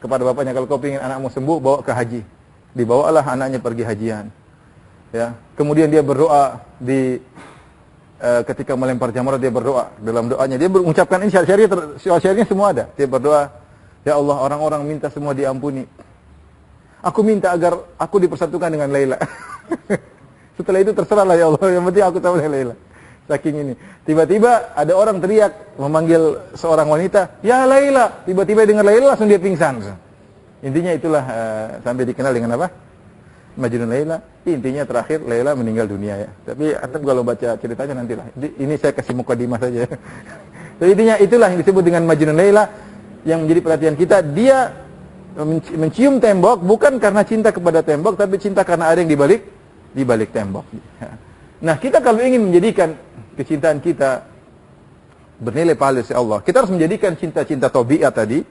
kepada bapaknya, kalau kau ingin anakmu sembuh, bawa ke haji. Dibawalah anaknya pergi hajian. Ya. Kemudian dia berdoa ketika melempar jamrat dia berdoa. Dalam doanya dia mengucapkan ini syair-syairnya semua ada. Dia berdoa, ya Allah, orang-orang minta semua diampuni. Aku minta agar aku dipersatukan dengan Laila. Setelah itu terserahlah ya Allah, yang penting aku tahu Laila. Saking ini. Tiba-tiba ada orang teriak memanggil seorang wanita, "Ya Laila." Tiba-tiba dengar Laila langsung dia pingsan. Intinya itulah sampai dikenal dengan apa? Majnun Laila. Intinya terakhir Laila meninggal dunia ya. Tapi antum kalau baca ceritanya nantilah. Ini saya kasih mukadimah saja. Jadi intinya itulah yang disebut dengan Majnun Laila yang menjadi perhatian kita. Dia mencium tembok bukan karena cinta kepada tembok, tapi cinta karena ada yang di balik tembok. Nah, kita kalau ingin menjadikan kecintaan kita bernilai pahala dari Allah, kita harus menjadikan cinta-cinta tabiat tadi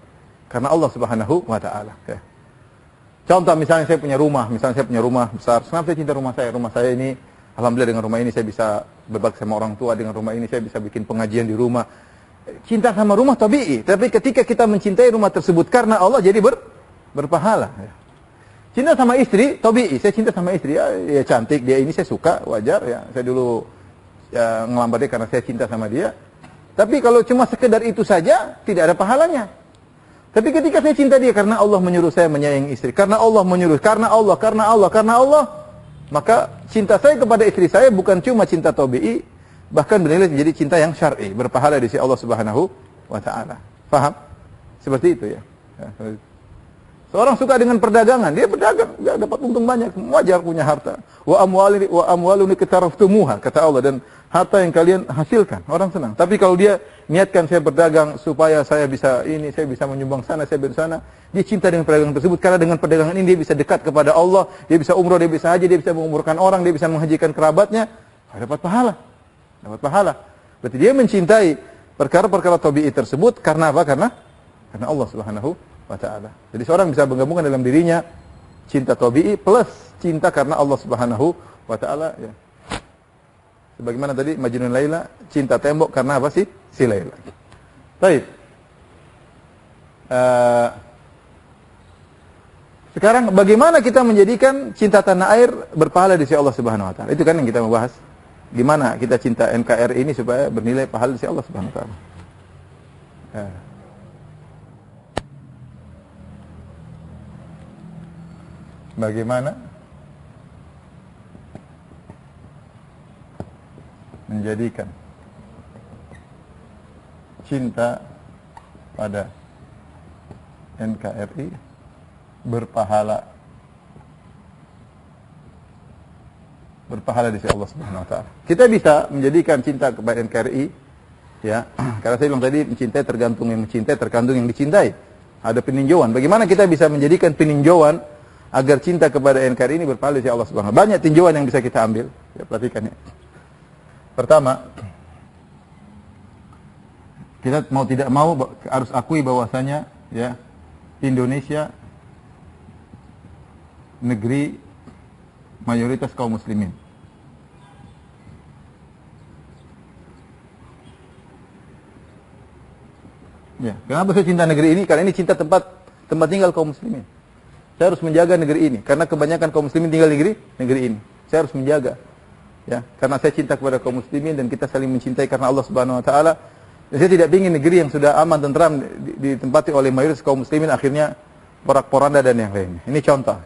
karena Allah Subhanahu wa taala. Ya. Contoh misalnya saya punya rumah besar. Kenapa saya cinta rumah saya? Rumah saya ini alhamdulillah dengan rumah ini saya bisa berbakti sama orang tua, dengan rumah ini saya bisa bikin pengajian di rumah. Cinta sama rumah tabii, tapi ketika kita mencintai rumah tersebut karena Allah jadi berpahala. Ya. Cinta sama istri, tabii, saya cinta sama istri, ya cantik, dia ini saya suka, wajar ya. Saya dulu ya, ngelamar dia karena saya cinta sama dia. Tapi kalau cuma sekedar itu saja, tidak ada pahalanya. Tapi ketika saya cinta dia karena Allah menyuruh saya menyayangi istri, karena Allah menyuruh, karena Allah, maka cinta saya kepada istri saya bukan cuma cinta tabii, bahkan bernilai menjadi cinta yang syar'i, berpahala di sisi Allah Subhanahu wa taala. Faham? Seperti itu ya. Seorang suka dengan perdagangan, dia berdagang, dia dapat untung banyak, wajar punya harta. Wa amwalun iktaraftumuha, kata Allah, dan harta yang kalian hasilkan, orang senang. Tapi kalau dia niatkan saya berdagang supaya saya bisa ini, saya bisa menyumbang sana, saya bisa sana, dia cinta dengan perdagangan tersebut karena dengan perdagangan ini dia bisa dekat kepada Allah, dia bisa umroh, dia bisa haji, dia bisa mengumurkan orang, dia bisa menghajikan kerabatnya, dapat pahala. Dapat pahala. Berarti dia mencintai perkara-perkara tabii tersebut karena apa? Karena Allah Subhanahu wa taala. Jadi seorang bisa menggabungkan dalam dirinya cinta tabii plus cinta karena Allah Subhanahu wa taala ya. Sebagaimana tadi Majnun Laila cinta tembok karena apa sih? Si Laila. Baik. Sekarang bagaimana kita menjadikan cinta tanah air berpahala di sisi Allah Subhanahu wa taala? Itu kan yang kita membahas. Gimana kita cinta NKRI ini supaya bernilai pahala di sisi Allah Subhanahu wa taala. Bagaimana menjadikan cinta pada NKRI berpahala di sisi Allah Subhanahu wa taala. Kita bisa menjadikan cinta kepada NKRI ya, karena saya bilang tadi mencintai tergantung yang mencintai, tergantung yang dicintai. Ada peninjauan. Bagaimana kita bisa menjadikan peninjauan agar cinta kepada NKRI ini berpahala di sisi Allah Subhanahu wa taala? Banyak tinjauan yang bisa kita ambil. Ya, perhatikan ya. Pertama, kita mau tidak mau harus akui bahwasanya ya Indonesia negeri mayoritas kaum muslimin. Ya, kenapa saya cinta negeri ini? Karena ini cinta tempat tinggal kaum muslimin. Saya harus menjaga negeri ini karena kebanyakan kaum muslimin tinggal di negeri ini. Saya harus menjaga. Ya, karena saya cinta kepada kaum muslimin dan kita saling mencintai karena Allah Subhanahu wa taala. Dan saya tidak ingin negeri yang sudah aman tentram ditempati oleh mayoritas kaum muslimin akhirnya porak-poranda dan yang lainnya. Ini contoh.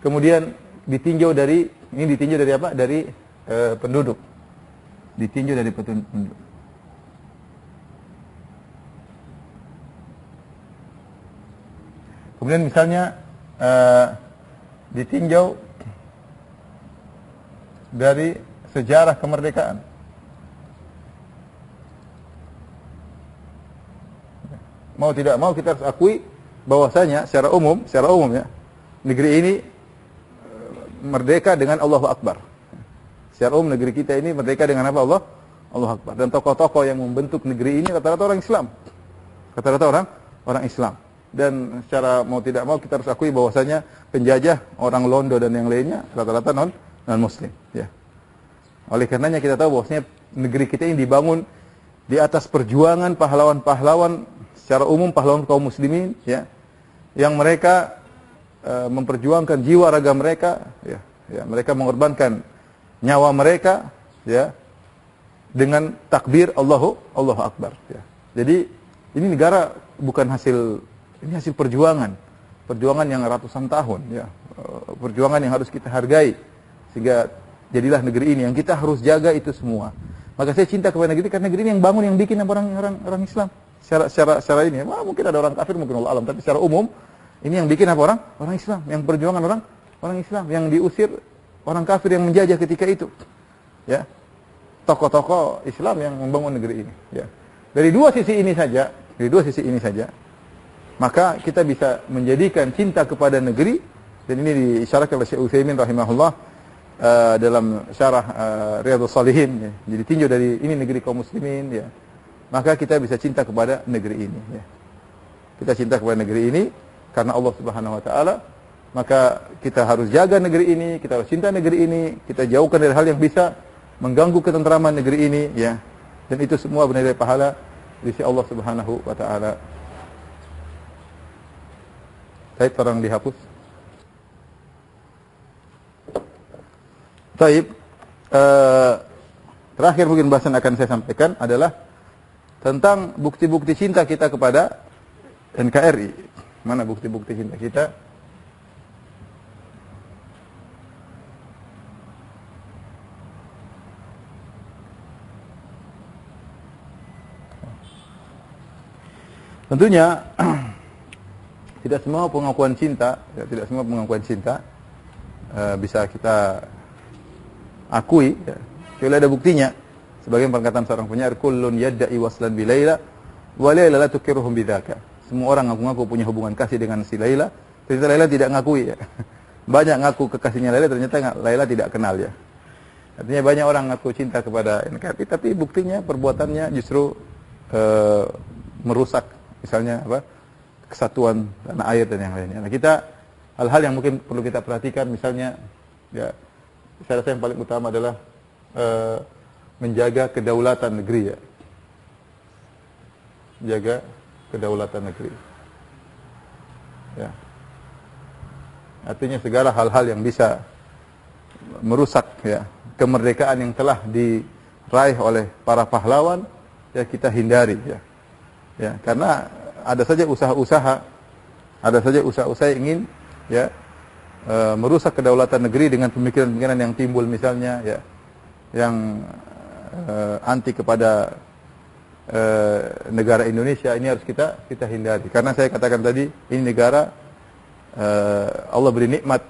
Kemudian ditinjau dari apa? Dari penduduk. Ditinjau dari penduduk. Kemudian misalnya ditinjau dari sejarah kemerdekaan. Mau tidak mau kita harus akui bahwasanya secara umum ya, negeri ini merdeka dengan Allahu Akbar. Secara umum negeri kita ini merdeka dengan apa? Allahu Akbar. Dan tokoh-tokoh yang membentuk negeri ini rata-rata orang Islam. Rata-rata orang Islam. Dan secara mau tidak mau kita harus akui bahwasanya penjajah orang Londo dan yang lainnya rata-rata non muslim ya. Oleh karenanya kita tahu bahwasanya negeri kita ini dibangun di atas perjuangan pahlawan-pahlawan secara umum, pahlawan kaum muslimin ya, yang mereka memperjuangkan jiwa raga mereka ya, mereka mengorbankan nyawa mereka ya dengan takbir Allahu Akbar ya. Jadi ini negara bukan ini hasil perjuangan yang ratusan tahun ya, perjuangan yang harus kita hargai sehingga jadilah negeri ini yang kita harus jaga itu semua. Maka saya cinta kepada negeri karena negeri ini yang bangun, yang bikin orang Islam. Secara ini, mungkin ada orang kafir, mungkin Allah alam, tapi secara umum ini yang bikin apa? Orang Islam, yang perjuangan orang Islam, yang diusir orang kafir yang menjajah ketika itu. Ya. Tokoh-tokoh Islam yang membangun negeri ini, ya. Dari dua sisi ini saja, maka kita bisa menjadikan cinta kepada negeri, dan ini diisyaratkan oleh Syekh Utsaimin rahimahullah dalam syarah Riyadhus Shalihin ya. Jadi tinjau dari ini negeri kaum muslimin ya. Maka kita bisa cinta kepada negeri ini ya. Kita cinta kepada negeri ini karena Allah Subhanahu wa taala, maka kita harus jaga negeri ini, kita harus cinta negeri ini, kita jauhkan dari hal yang bisa mengganggu ketentraman negeri ini ya. Dan itu semua bernilai pahala di sisi Allah Subhanahu wa taala. Baik, tolong dihapus. Taib. Terakhir mungkin bahasan akan saya sampaikan adalah tentang bukti-bukti cinta kita kepada NKRI. Mana bukti-bukti cinta kita? Tentunya tidak semua pengakuan cinta, bisa kita akui, ya. Kecuali ada buktinya. Sebagian perkataan seorang penyair, kullun yadda'i waslan bi Laila wa Laila la tukiruhum bidzaka. Semua orang ngaku-ngaku punya hubungan kasih dengan si Laila, ternyata Laila tidak ngakui, ya. Banyak ngaku kekasihnya Laila, ternyata Laila tidak kenal, ya. Artinya banyak orang ngaku cinta kepada NKRI, tapi buktinya perbuatannya justru merusak, misalnya kesatuan tanah air dan yang lainnya. Nah, kita hal-hal yang mungkin perlu kita perhatikan, misalnya, ya, saya rasa yang paling utama adalah menjaga kedaulatan negeri, ya. Jaga kedaulatan negeri. Ya. Artinya segala hal-hal yang bisa merusak, ya, kemerdekaan yang telah diraih oleh para pahlawan, ya, kita hindari, ya. Ya, karena ada saja usaha-usaha ingin, ya, merusak kedaulatan negeri dengan pemikiran-pemikiran yang timbul, misalnya, ya, yang anti kepada negara Indonesia. Ini harus kita hindari, karena saya katakan tadi, ini negara Allah beri nikmat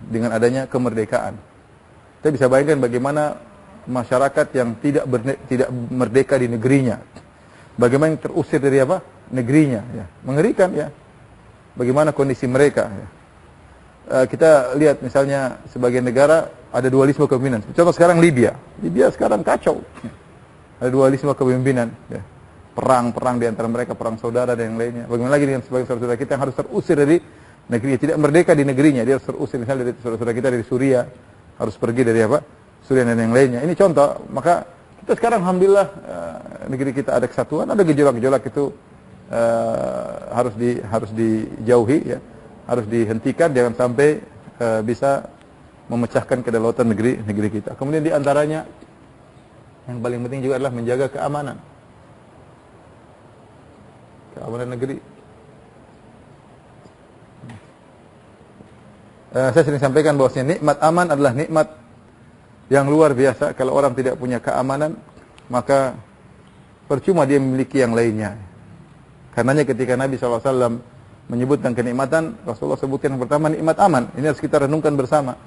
dengan adanya kemerdekaan. Kita bisa bayangkan bagaimana masyarakat yang tidak merdeka di negerinya, bagaimana yang terusir dari negerinya, ya. Mengerikan, ya. Bagaimana kondisi mereka, ya. Kita lihat misalnya sebagian negara ada dualisme kepemimpinan. Contoh sekarang Libya sekarang kacau. Ada dualisme kepemimpinan, ya. Perang di antara mereka, perang saudara dan yang lainnya. Bagaimana lagi dengan sebagian saudara kita yang harus terusir dari negerinya, tidak merdeka di negerinya, dia harus terusir, misalnya dari saudara kita dari Suriah, harus pergi dari Suriah dan yang lainnya. Ini contoh. Maka kita sekarang alhamdulillah negeri kita ada kesatuan, ada gejolak-gejolak itu harus dijauhi, ya. Harus dihentikan, jangan sampai bisa memecahkan kedaulatan negeri kita. Kemudian di antaranya yang paling penting juga adalah menjaga keamanan negeri. Saya sering sampaikan bahwasanya nikmat aman adalah nikmat yang luar biasa. Kalau orang tidak punya keamanan, maka percuma dia memiliki yang lainnya. Karenanya ketika Nabi SAW menyebutkan kenikmatan, Rasulullah sebutkan yang pertama nikmat aman. Ini harus kita renungkan bersama.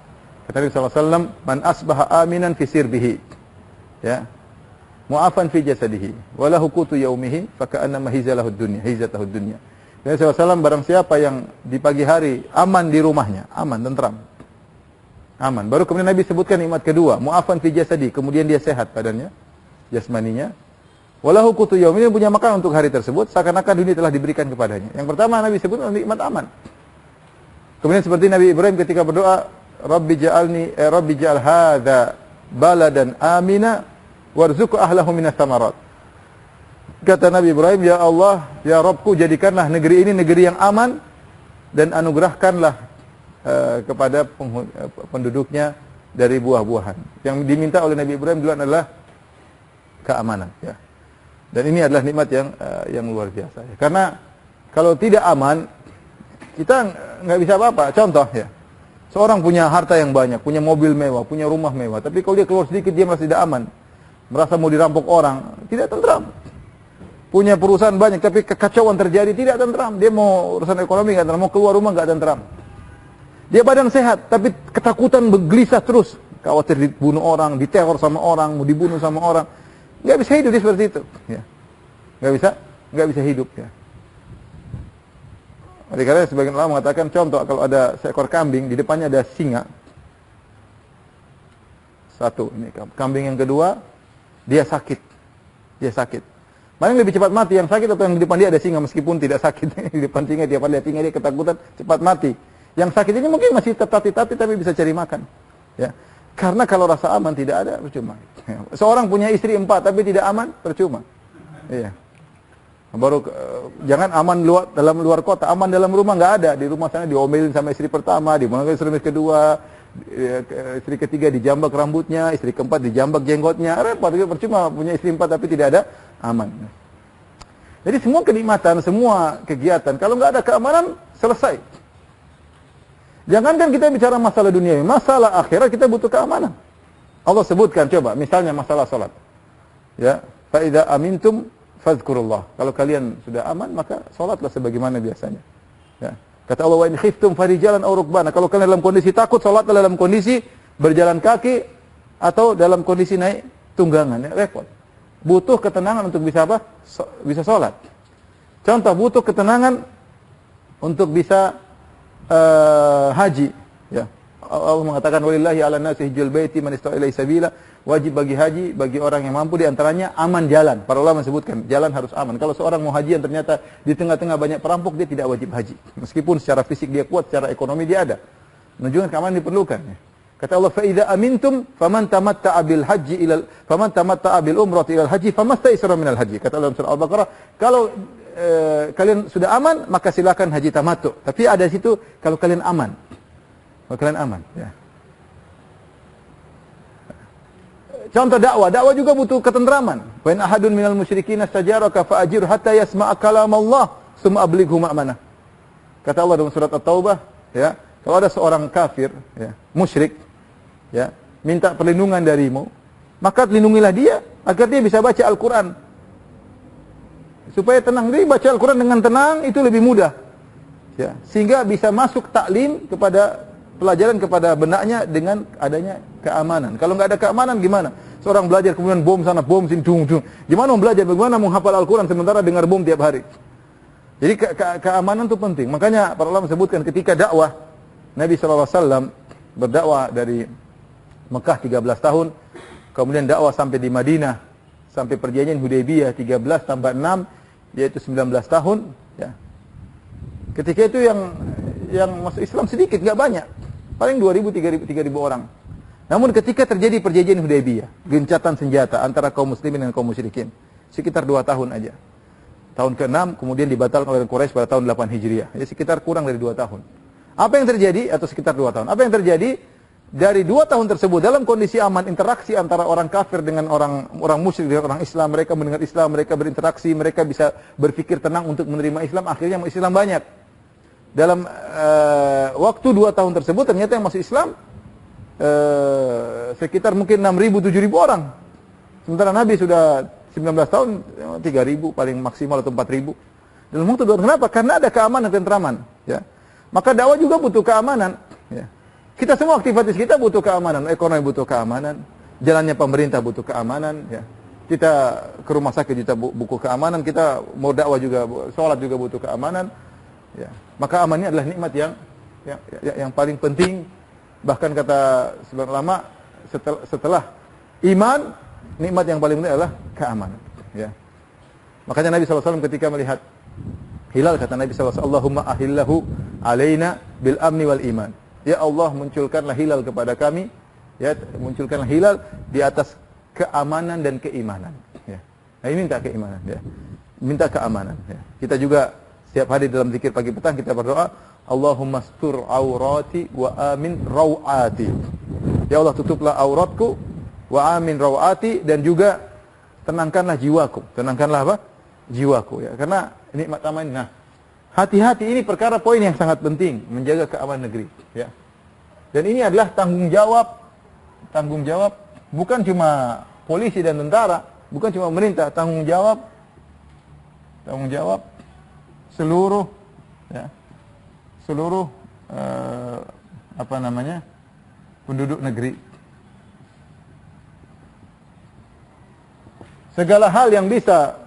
Kata Nabi SAW, man asbaha aminan fi sirbihi, ya, mu'afan fi jasadihi, walahu qutu yaumihi, faka'annama hizatahud dunya. Nabi SAW, barang siapa yang di pagi hari aman di rumahnya, aman, tentram, aman. Baru kemudian Nabi sebutkan nikmat kedua, mu'afan fi jasadihi, kemudian dia sehat badannya, jasmaninya. Walahu qutu yaumihi, punya makan untuk hari tersebut, seakan-akan dunia telah diberikan kepadanya. Yang pertama Nabi sebut nikmat aman. Kemudian seperti Nabi Ibrahim ketika berdoa, Rabbi ja'al hadza baladan amina warzuq ahlahu minas samarat. Kata Nabi Ibrahim, ya Allah, ya Rabbku, jadikanlah negeri ini negeri yang aman dan anugerahkanlah kepada penduduknya dari buah-buahan. Yang diminta oleh Nabi Ibrahim dulu adalah keamanan, ya. Dan ini adalah nikmat yang luar biasa, ya. Karena kalau tidak aman, kita nggak bisa apa-apa. Contoh, ya, seorang punya harta yang banyak, punya mobil mewah, punya rumah mewah, tapi kalau dia keluar sedikit dia merasa tidak aman, merasa mau dirampok orang, tidak tentram. Punya perusahaan banyak, tapi kekacauan terjadi, tidak tentram. Dia mau urusan ekonomi nggak tentram, mau keluar rumah nggak tentram. Dia badan sehat, tapi ketakutan bergelisah terus, khawatir dibunuh orang, diteror sama orang, mau dibunuh sama orang. Nggak bisa hidup dia seperti itu, ya. Nggak bisa hidup, ya. Oleh karena sebagian ulama mengatakan, contoh kalau ada seekor kambing, di depannya ada singa. Satu, ini kambing yang kedua, dia sakit. Mana yang lebih cepat mati, yang sakit atau yang di depan dia ada singa meskipun tidak sakit? Di depan singa, dia pada singa dia ketakutan, cepat mati. Yang sakit ini mungkin masih tati-tati tapi bisa cari makan, ya. Karena kalau rasa aman tidak ada, percuma. Seorang punya istri 4 tapi tidak aman, percuma. Iya. Baru jangan aman dalam luar kota, aman dalam rumah nggak ada. Di rumah sana diomelin sama istri pertama, dimana istri kedua, istri ketiga dijambak rambutnya, istri keempat dijambak jenggotnya, repot, percuma punya istri 4 tapi tidak ada aman. Jadi semua kenikmatan, semua kegiatan, kalau nggak ada keamanan, selesai. Jangankan kita bicara masalah dunia, masalah akhirat kita butuh keamanan. Allah sebutkan, coba, misalnya masalah salat. Ya, fa idza amintum fadhkurullah. Kalau kalian sudah aman, maka salatlah sebagaimana biasanya. Ya. Kata Allah, wa in khiftum farijalan aw rukbana. Kalau kalian dalam kondisi takut, salatlah dalam kondisi berjalan kaki atau dalam kondisi naik tunggangan, ya, repot. Butuh ketenangan untuk bisa apa? Bisa salat. Contoh, butuh ketenangan untuk bisa haji, ya. Allah mengatakan walillahi 'alan nasi hajjul baiti man istata'a ilaihi sabila. Wajib bagi haji bagi orang yang mampu, di antaranya aman jalan. Para ulama sebutkan jalan harus aman. Kalau seorang mau haji yang ternyata di tengah-tengah banyak perampok, dia tidak wajib haji. Meskipun secara fisik dia kuat, secara ekonomi dia ada. Menunjukkan keamanan diperlukan. Kata Allah, fa idza amintum faman tamatta'a bil haji ila faman tamatta'a bil umrati ila al haji famastaysara minal haji. Kata Allah dalam surah Al-Baqarah, kalau kalian sudah aman, maka silakan haji tamattu. Tapi ada situ kalau kalian aman. Kalau kalian aman, ya. Contoh dakwah juga butuh ketentraman. Wa in ahadun minal musyrikin istajaraka fa'ajir hatta yasma'a kalam Allah tsumma ablighu ma'manah. Kata Allah dalam surat At-Taubah, ya, kalau ada seorang kafir, ya, musyrik, ya, minta perlindungan darimu, maka lindungilah dia agar dia bisa baca Al-Qur'an. Supaya tenang, dia baca Al-Qur'an dengan tenang itu lebih mudah. Ya, sehingga bisa masuk taklim kepada pelajaran kepada benaknya dengan adanya keamanan. Kalau nggak ada keamanan gimana? Seorang belajar kemudian bom sana, bom sini, dung. Gimana mau belajar? Bagaimana mau hafal Al-Quran sementara dengar bom tiap hari? Jadi keamanan itu penting. Makanya para ulama sebutkan ketika dakwah, Nabi SAW berdakwah dari Mekah 13 tahun, kemudian dakwah sampai di Madinah, sampai perjanjian Hudaybiyah 13 tambah 6, yaitu 19 tahun. Ya. Ketika itu yang masuk Islam sedikit, nggak banyak. Paling 2.000, 3.000 orang. Namun ketika terjadi perjanjian Hudaybiyah, gencatan senjata antara kaum muslimin dan kaum musyrikin, sekitar 2 tahun aja. Tahun ke-6 kemudian dibatalkan oleh Quraisy pada tahun 8 Hijriah. Jadi sekitar kurang dari 2 tahun. Apa yang terjadi? Atau sekitar 2 tahun. Apa yang terjadi? Dari 2 tahun tersebut, dalam kondisi aman, interaksi antara orang kafir dengan orang musyrik dengan orang Islam, mereka mendengar Islam, mereka berinteraksi, mereka bisa berpikir tenang untuk menerima Islam, akhirnya Islam banyak. Dalam waktu 2 tahun tersebut ternyata yang masuk Islam sekitar mungkin 6.000, 7.000 orang. Sementara Nabi sudah 19 tahun, 3.000 paling maksimal atau 4.000. Dalam waktu 2 tahun. Kenapa? Karena ada keamanan dan tenteraman. Ya. Maka dakwah juga butuh keamanan. Ya. Kita semua aktivitas kita butuh keamanan. Ekonomi butuh keamanan. Jalannya pemerintah butuh keamanan. Ya. Kita ke rumah sakit kita butuh keamanan. Kita mau dakwah juga, sholat juga butuh keamanan. Ya. Maka aman ini adalah nikmat yang paling penting. Bahkan kata sebagian ulama, setelah iman, nikmat yang paling penting adalah keamanan. Ya. Makanya Nabi SAW ketika melihat hilal, kata Nabi SAW, Allahumma ahillahu alaina bil amni wal iman. Ya Allah, munculkanlah hilal kepada kami, ya, munculkanlah hilal di atas keamanan dan keimanan. Ya. Nah, ini minta keimanan, ya. Minta keamanan. Ya. Kita juga setiap hari dalam zikir pagi petang kita berdoa, Allahumma stur aurati wa amin rawati. Ya Allah, tutuplah auratku wa amin rawati, dan juga tenangkanlah jiwaku. Tenangkanlah apa? Jiwaku, ya. Karena nikmat aman. Nah, hati-hati, ini perkara poin yang sangat penting, menjaga keamanan negeri, ya. Dan ini adalah tanggung jawab bukan cuma polisi dan tentara, bukan cuma pemerintah, tanggung jawab seluruh, ya, penduduk negeri. Segala hal yang bisa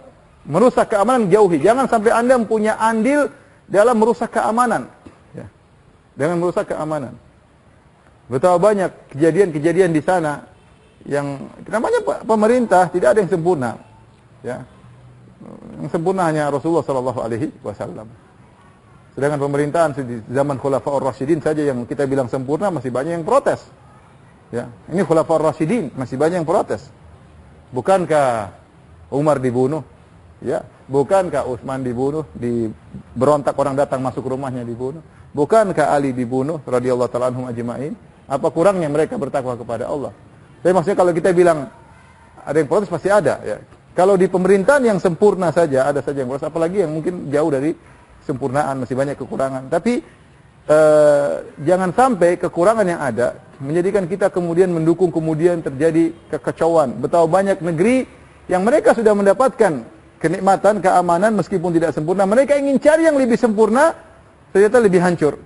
merusak keamanan jauhi. Jangan sampai Anda punya andil dalam merusak keamanan, ya. Dengan merusak keamanan. Betapa banyak kejadian-kejadian di sana yang namanya pemerintah tidak ada yang sempurna, ya. Yang sempurna hanya Rasulullah SAW. Sedangkan pemerintahan di zaman Khulafaur Rasyidin saja yang kita bilang sempurna, masih banyak yang protes. Ya, ini Khulafaur Rasyidin masih banyak yang protes. Bukankah Umar dibunuh? Ya, bukankah Utsman dibunuh, berontak orang datang masuk rumahnya dibunuh? Bukankah Ali dibunuh radhiyallahu ta'ala anhum ajma'in? Apa kurangnya mereka bertakwa kepada Allah? Tapi maksudnya kalau kita bilang ada yang protes pasti ada ya. Kalau di pemerintahan yang sempurna saja ada saja yang protes, apalagi yang mungkin jauh dari sempurnaan, masih banyak kekurangan. Tapi jangan sampai kekurangan yang ada menjadikan kita kemudian mendukung kemudian terjadi kekacauan. Betapa banyak negeri yang mereka sudah mendapatkan kenikmatan, keamanan meskipun tidak sempurna, mereka ingin cari yang lebih sempurna, ternyata lebih hancur.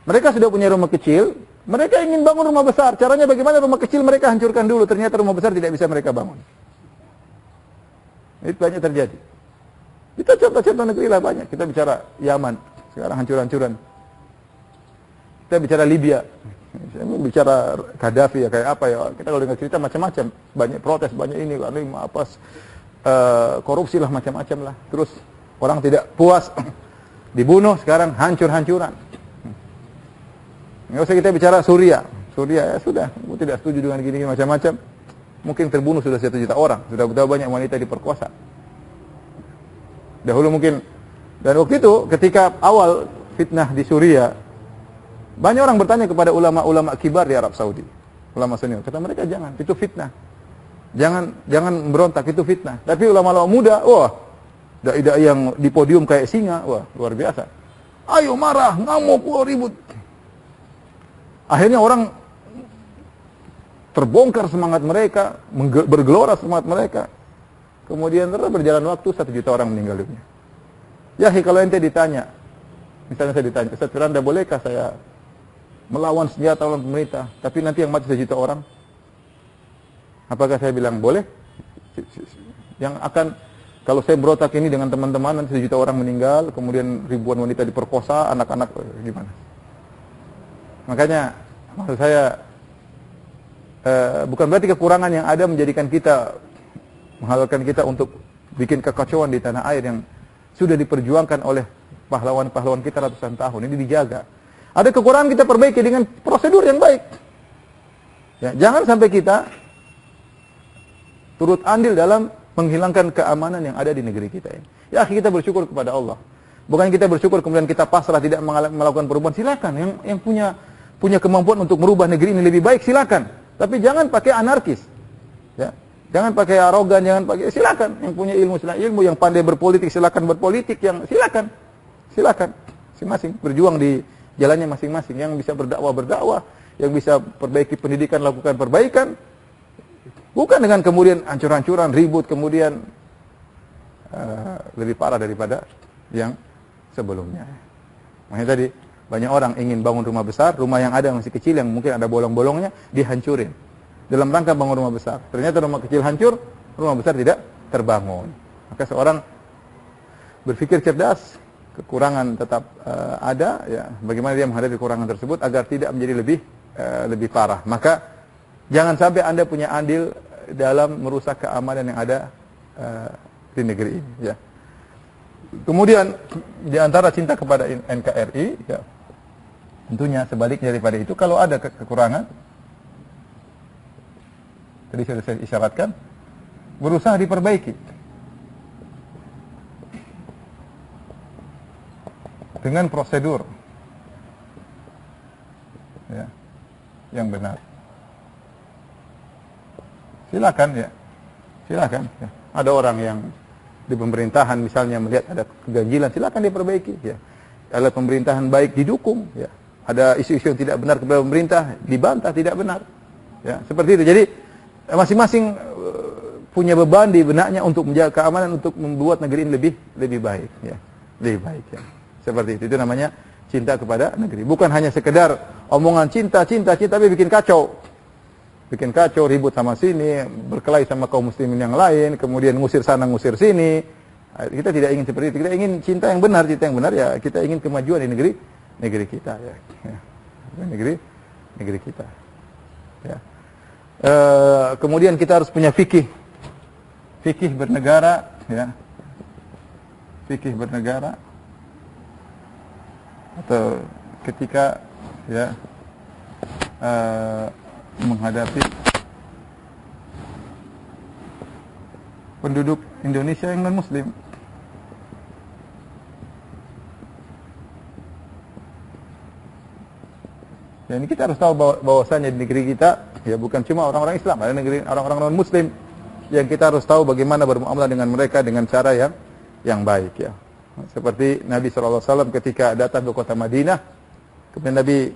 Mereka sudah punya rumah kecil, mereka ingin bangun rumah besar. Caranya bagaimana rumah kecil mereka hancurkan dulu, ternyata rumah besar tidak bisa mereka bangun. Itu banyak terjadi. Kita contoh-contoh negeri lah banyak. Kita bicara Yaman, sekarang hancur-hancuran. Kita bicara Libya, saya bicara Gaddafi ya kayak apa ya. Kita kalau dengar cerita macam-macam, banyak protes, banyak ini, apa korupsi lah macam-macam lah. Terus orang tidak puas, dibunuh, sekarang hancur-hancuran. Nggak usah kita bicara Suria ya sudah, tidak setuju dengan gini macam-macam. Mungkin terbunuh sudah 1 juta orang, sudah betapa banyak wanita diperkosa. Dahulu mungkin, dan waktu itu ketika awal fitnah di Suria, banyak orang bertanya kepada ulama-ulama kibar di Arab Saudi, ulama senior, kata mereka jangan, itu fitnah. Jangan berontak, itu fitnah. Tapi ulama-ulama muda, wah, dai-dai yang di podium kayak singa, wah, luar biasa. Ayo marah, ngamuk, wah, ribut. Akhirnya orang terbongkar semangat mereka, bergelora semangat mereka. Kemudian terus berjalan waktu 1 juta orang meninggal dunia. Ya, kalau ente ditanya, misalnya saya ditanya, Ustaz Firanda, bolehkah saya melawan senjata lawan pemerintah, tapi nanti yang mati 1 juta orang? Apakah saya bilang boleh? Yang akan, kalau saya berotak ini dengan teman-teman, nanti 1 juta orang meninggal, kemudian ribuan wanita diperkosa, anak-anak, gimana? Makanya, maksud saya, bukan berarti kekurangan yang ada menjadikan kita, menghalalkan kita untuk bikin kekacauan di tanah air yang sudah diperjuangkan oleh pahlawan-pahlawan kita ratusan tahun. Ini dijaga. Ada kekurangan kita perbaiki dengan prosedur yang baik. Ya, jangan sampai kita turut andil dalam menghilangkan keamanan yang ada di negeri kita ini. Ya, kita bersyukur kepada Allah. Bukan kita bersyukur kemudian kita pasrah tidak melakukan perubahan. Silakan yang punya kemampuan untuk merubah negeri ini lebih baik, silakan. Tapi jangan pakai anarkis. Ya. Jangan pakai arogan, jangan pakai, silakan. Yang punya ilmu silakan ilmu, yang pandai berpolitik silakan berpolitik, yang silakan. Silakan. Masing-masing berjuang di jalannya masing-masing. Yang bisa berdakwah, yang bisa perbaiki pendidikan, lakukan perbaikan. Bukan dengan kemudian hancur-hancuran, ribut, kemudian lebih parah daripada yang sebelumnya. Makanya tadi banyak orang ingin bangun rumah besar, rumah yang ada masih kecil yang mungkin ada bolong-bolongnya dihancurin dalam rangka bangun rumah besar. Ternyata rumah kecil hancur, rumah besar tidak terbangun. Maka seorang berpikir cerdas, kekurangan tetap ada, ya. Bagaimana dia menghadapi kekurangan tersebut agar tidak menjadi lebih parah. Maka jangan sampai Anda punya andil dalam merusak keamanan yang ada di negeri ini. Ya. Kemudian di antara cinta kepada NKRI, ya, tentunya sebaliknya daripada itu, kalau ada kekurangan, tadi sudah saya isyaratkan, berusaha diperbaiki dengan prosedur, ya, yang benar. Silakan, ya, silakan. Ya. Ada orang yang di pemerintahan misalnya melihat ada keganjilan, silakan diperbaiki. Ya. Kalau pemerintahan baik didukung, ya. Ada isu-isu yang tidak benar kepada pemerintah dibantah tidak benar. Ya, seperti itu. Jadi masing-masing punya beban di benaknya untuk menjaga keamanan, untuk membuat negeri ini lebih baik. Ya. Lebih baik. Ya. Seperti itu. Itu namanya cinta kepada negeri. Bukan hanya sekedar omongan cinta, tapi bikin kacau. Bikin kacau, ribut sama sini, berkelahi sama kaum muslimin yang lain, kemudian ngusir sana, ngusir sini. Kita tidak ingin seperti itu. Kita ingin cinta yang benar, ya. Kita ingin kemajuan di negeri kita, ya. Negeri kita. Ya. Kemudian kita harus punya fikih bernegara, ya. Fikih bernegara. Atau ketika, ya, menghadapi penduduk Indonesia yang non-muslim. Dan kita harus tahu bahwasanya di negeri kita ya bukan cuma orang-orang Islam, ada negeri orang-orang non-muslim yang kita harus tahu bagaimana bermuamalah dengan mereka dengan cara yang baik ya. Seperti Nabi SAW ketika datang ke kota Madinah, kemudian Nabi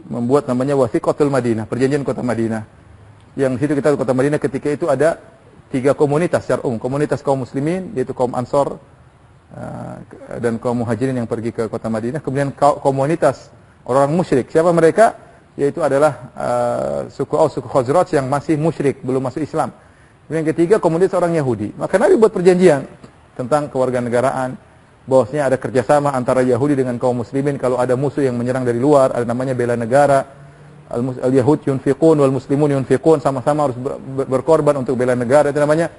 membuat namanya Wathiqatul Madinah, perjanjian kota Madinah. Yang di situ kita di kota Madinah ketika itu ada 3 komunitas secara umum, komunitas kaum muslimin yaitu kaum Ansor dan kaum Muhajirin yang pergi ke kota Madinah, kemudian komunitas orang musyrik. Siapa mereka? Yaitu adalah suku Aus, suku Khazraj yang masih musyrik, belum masuk Islam. Kemudian yang ketiga, komunitas orang Yahudi. Maka Nabi buat perjanjian tentang kewarganegaraan, bahwasanya ada kerjasama antara Yahudi dengan kaum muslimin. Kalau ada musuh yang menyerang dari luar, ada namanya bela negara. Al-Yahud yunfiqun wal muslimun yunfiqun, sama-sama harus berkorban untuk bela negara. Itu namanya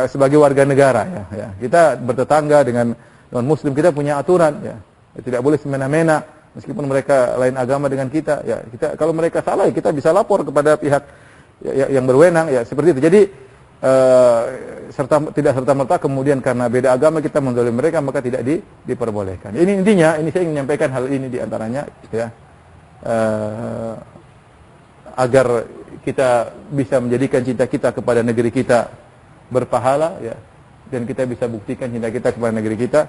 sebagai warga negara ya. Kita bertetangga dengan non-muslim, kita punya aturan ya. Tidak boleh semena-mena. Meskipun mereka lain agama dengan kita, ya kita kalau mereka salah, ya kita bisa lapor kepada pihak yang berwenang, ya seperti itu. Jadi tidak serta-merta kemudian karena beda agama kita menzalimi mereka, maka tidak diperbolehkan. Ini intinya, ini saya ingin menyampaikan hal ini diantaranya, ya agar kita bisa menjadikan cinta kita kepada negeri kita berpahala, ya, dan kita bisa buktikan cinta kita kepada negeri kita,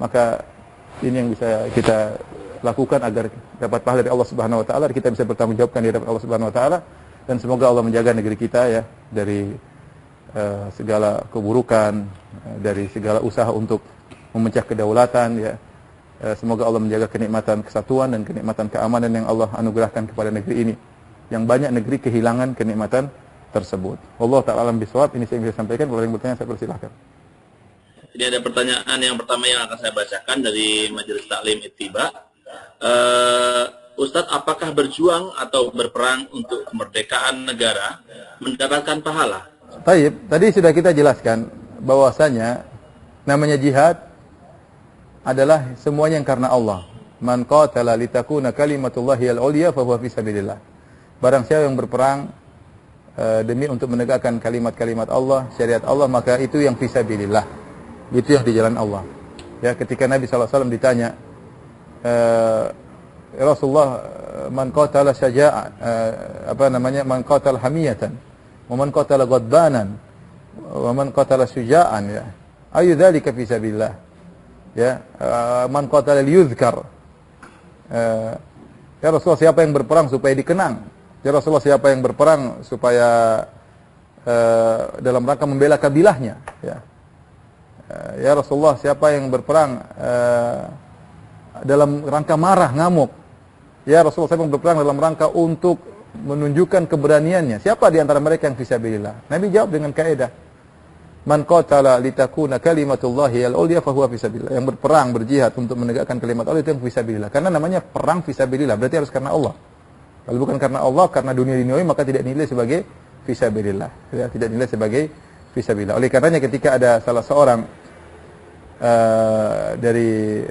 maka ini yang bisa kita lakukan agar dapat pahala dari Allah Subhanahu wa taala, kita bisa bertanggungjawabkan di hadapan Allah Subhanahu wa taala, dan semoga Allah menjaga negeri kita ya dari segala keburukan, dari segala usaha untuk memecah kedaulatan ya. Semoga Allah menjaga kenikmatan kesatuan dan kenikmatan keamanan yang Allah anugerahkan kepada negeri ini. Yang banyak negeri kehilangan kenikmatan tersebut. Wallahu ta'ala alam bisawab. Ini saya bisa sampaikan. Kalau yang bertanya saya persilahkan. Jadi ada pertanyaan yang pertama yang akan saya bacakan dari Majelis Taklim Ittiba. Ustadz, apakah berjuang atau berperang untuk kemerdekaan negara mendapatkan pahala? Taib, tadi sudah kita jelaskan bahwasanya namanya jihad adalah semuanya yang karena Allah. Man qatala litakuna kalimatullahi al-ulya fa huwa fi sabilillah. Barang siapa yang berperang demi untuk menegakkan kalimat-kalimat Allah, syariat Allah, maka itu yang fi sabilillah. Itu yang di jalan Allah. Ya, ketika Nabi SAW ditanya, Rasulullah, man qatala syaja'an, man qatala hamiyatan, wa man qatala ghadbanan, wa man qatala syuja'an, ya. Ayu dzalika fi sabilillah. Ya, man qatala liyuzkar. Ya Rasulullah, siapa yang berperang supaya dikenang? Ya Rasulullah, siapa yang berperang supaya dalam rangka membela kabilahnya, ya. Ya Rasulullah, siapa yang berperang dalam rangka marah, ngamuk? Ya Rasulullah, siapa yang berperang dalam rangka untuk menunjukkan keberaniannya? Siapa di antara mereka yang fisabilillah? Nabi jawab dengan kaidah, man qatala litakuna kalimatullahi al-ulya fa huwa fisabilillah. Yang berperang, berjihad untuk menegakkan kalimat Allah, itu yang fisabilillah. Karena namanya perang fisabilillah, berarti harus karena Allah. Kalau bukan karena Allah, karena dunia duniawi, maka tidak dinilai sebagai fisabilillah. Ya, tidak dinilai sebagai fisabilillah. Oleh karenanya ketika ada salah seorang dari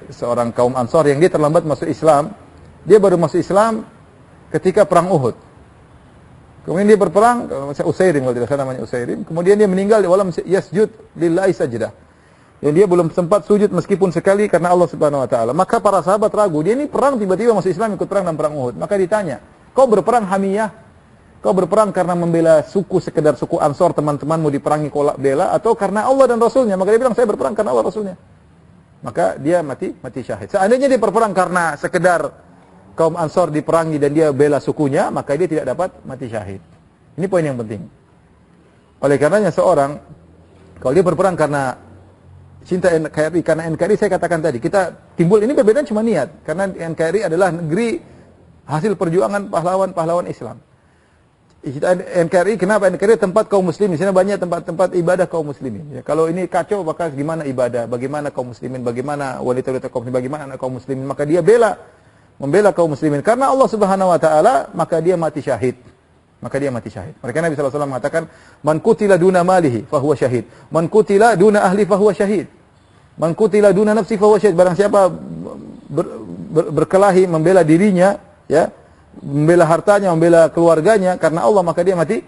seorang kaum Ansor yang dia terlambat masuk Islam, dia baru masuk Islam ketika perang Uhud. Kemudian dia berperang, Usairim kalau tidak salah namanya Usairim. Kemudian dia meninggal di walam yasjud lillahi sajdah. Dan dia belum sempat sujud meskipun sekali karena Allah Subhanahu wa taala. Maka para sahabat ragu, dia ini perang tiba-tiba masuk Islam ikut perang dalam perang Uhud. Maka ditanya, "Kau berperang hamiyah? Kau berperang karena membela suku, sekedar suku Ansor, teman-temanmu diperangi kau bela, atau karena Allah dan Rasulnya?" Maka dia bilang, "Saya berperang karena Allah Rasulnya." Maka dia mati syahid. Seandainya dia berperang karena sekedar kaum Ansor diperangi dan dia bela sukunya, maka dia tidak dapat mati syahid. Ini poin yang penting. Oleh karenanya seorang, kalau dia berperang karena cinta NKRI, karena NKRI saya katakan tadi, kita timbul ini perbedaan cuma niat. Karena NKRI adalah negeri hasil perjuangan pahlawan-pahlawan Islam. NKRI, kenapa NKRI? Tempat kaum muslimin. Di sana banyak tempat-tempat ibadah kaum muslimin. Ya, kalau ini kacau, maka gimana ibadah? Bagaimana kaum muslimin? Bagaimana wanita-wanita kaum muslimin? Bagaimana anak kaum muslimin? Maka dia membela kaum muslimin. Karena Allah Subhanahu wa taala, maka dia mati syahid. Maka dia mati syahid. Mereka Nabi sallallahu alaihi wasallam mengatakan, "Man qutila duna malihi fahuwa syahid. Man qutila duna ahli fahuwa syahid. Man qutila duna nafsi fahuwa syahid." Barang siapa berkelahi membela dirinya, ya, membela hartanya, membela keluarganya karena Allah, maka dia mati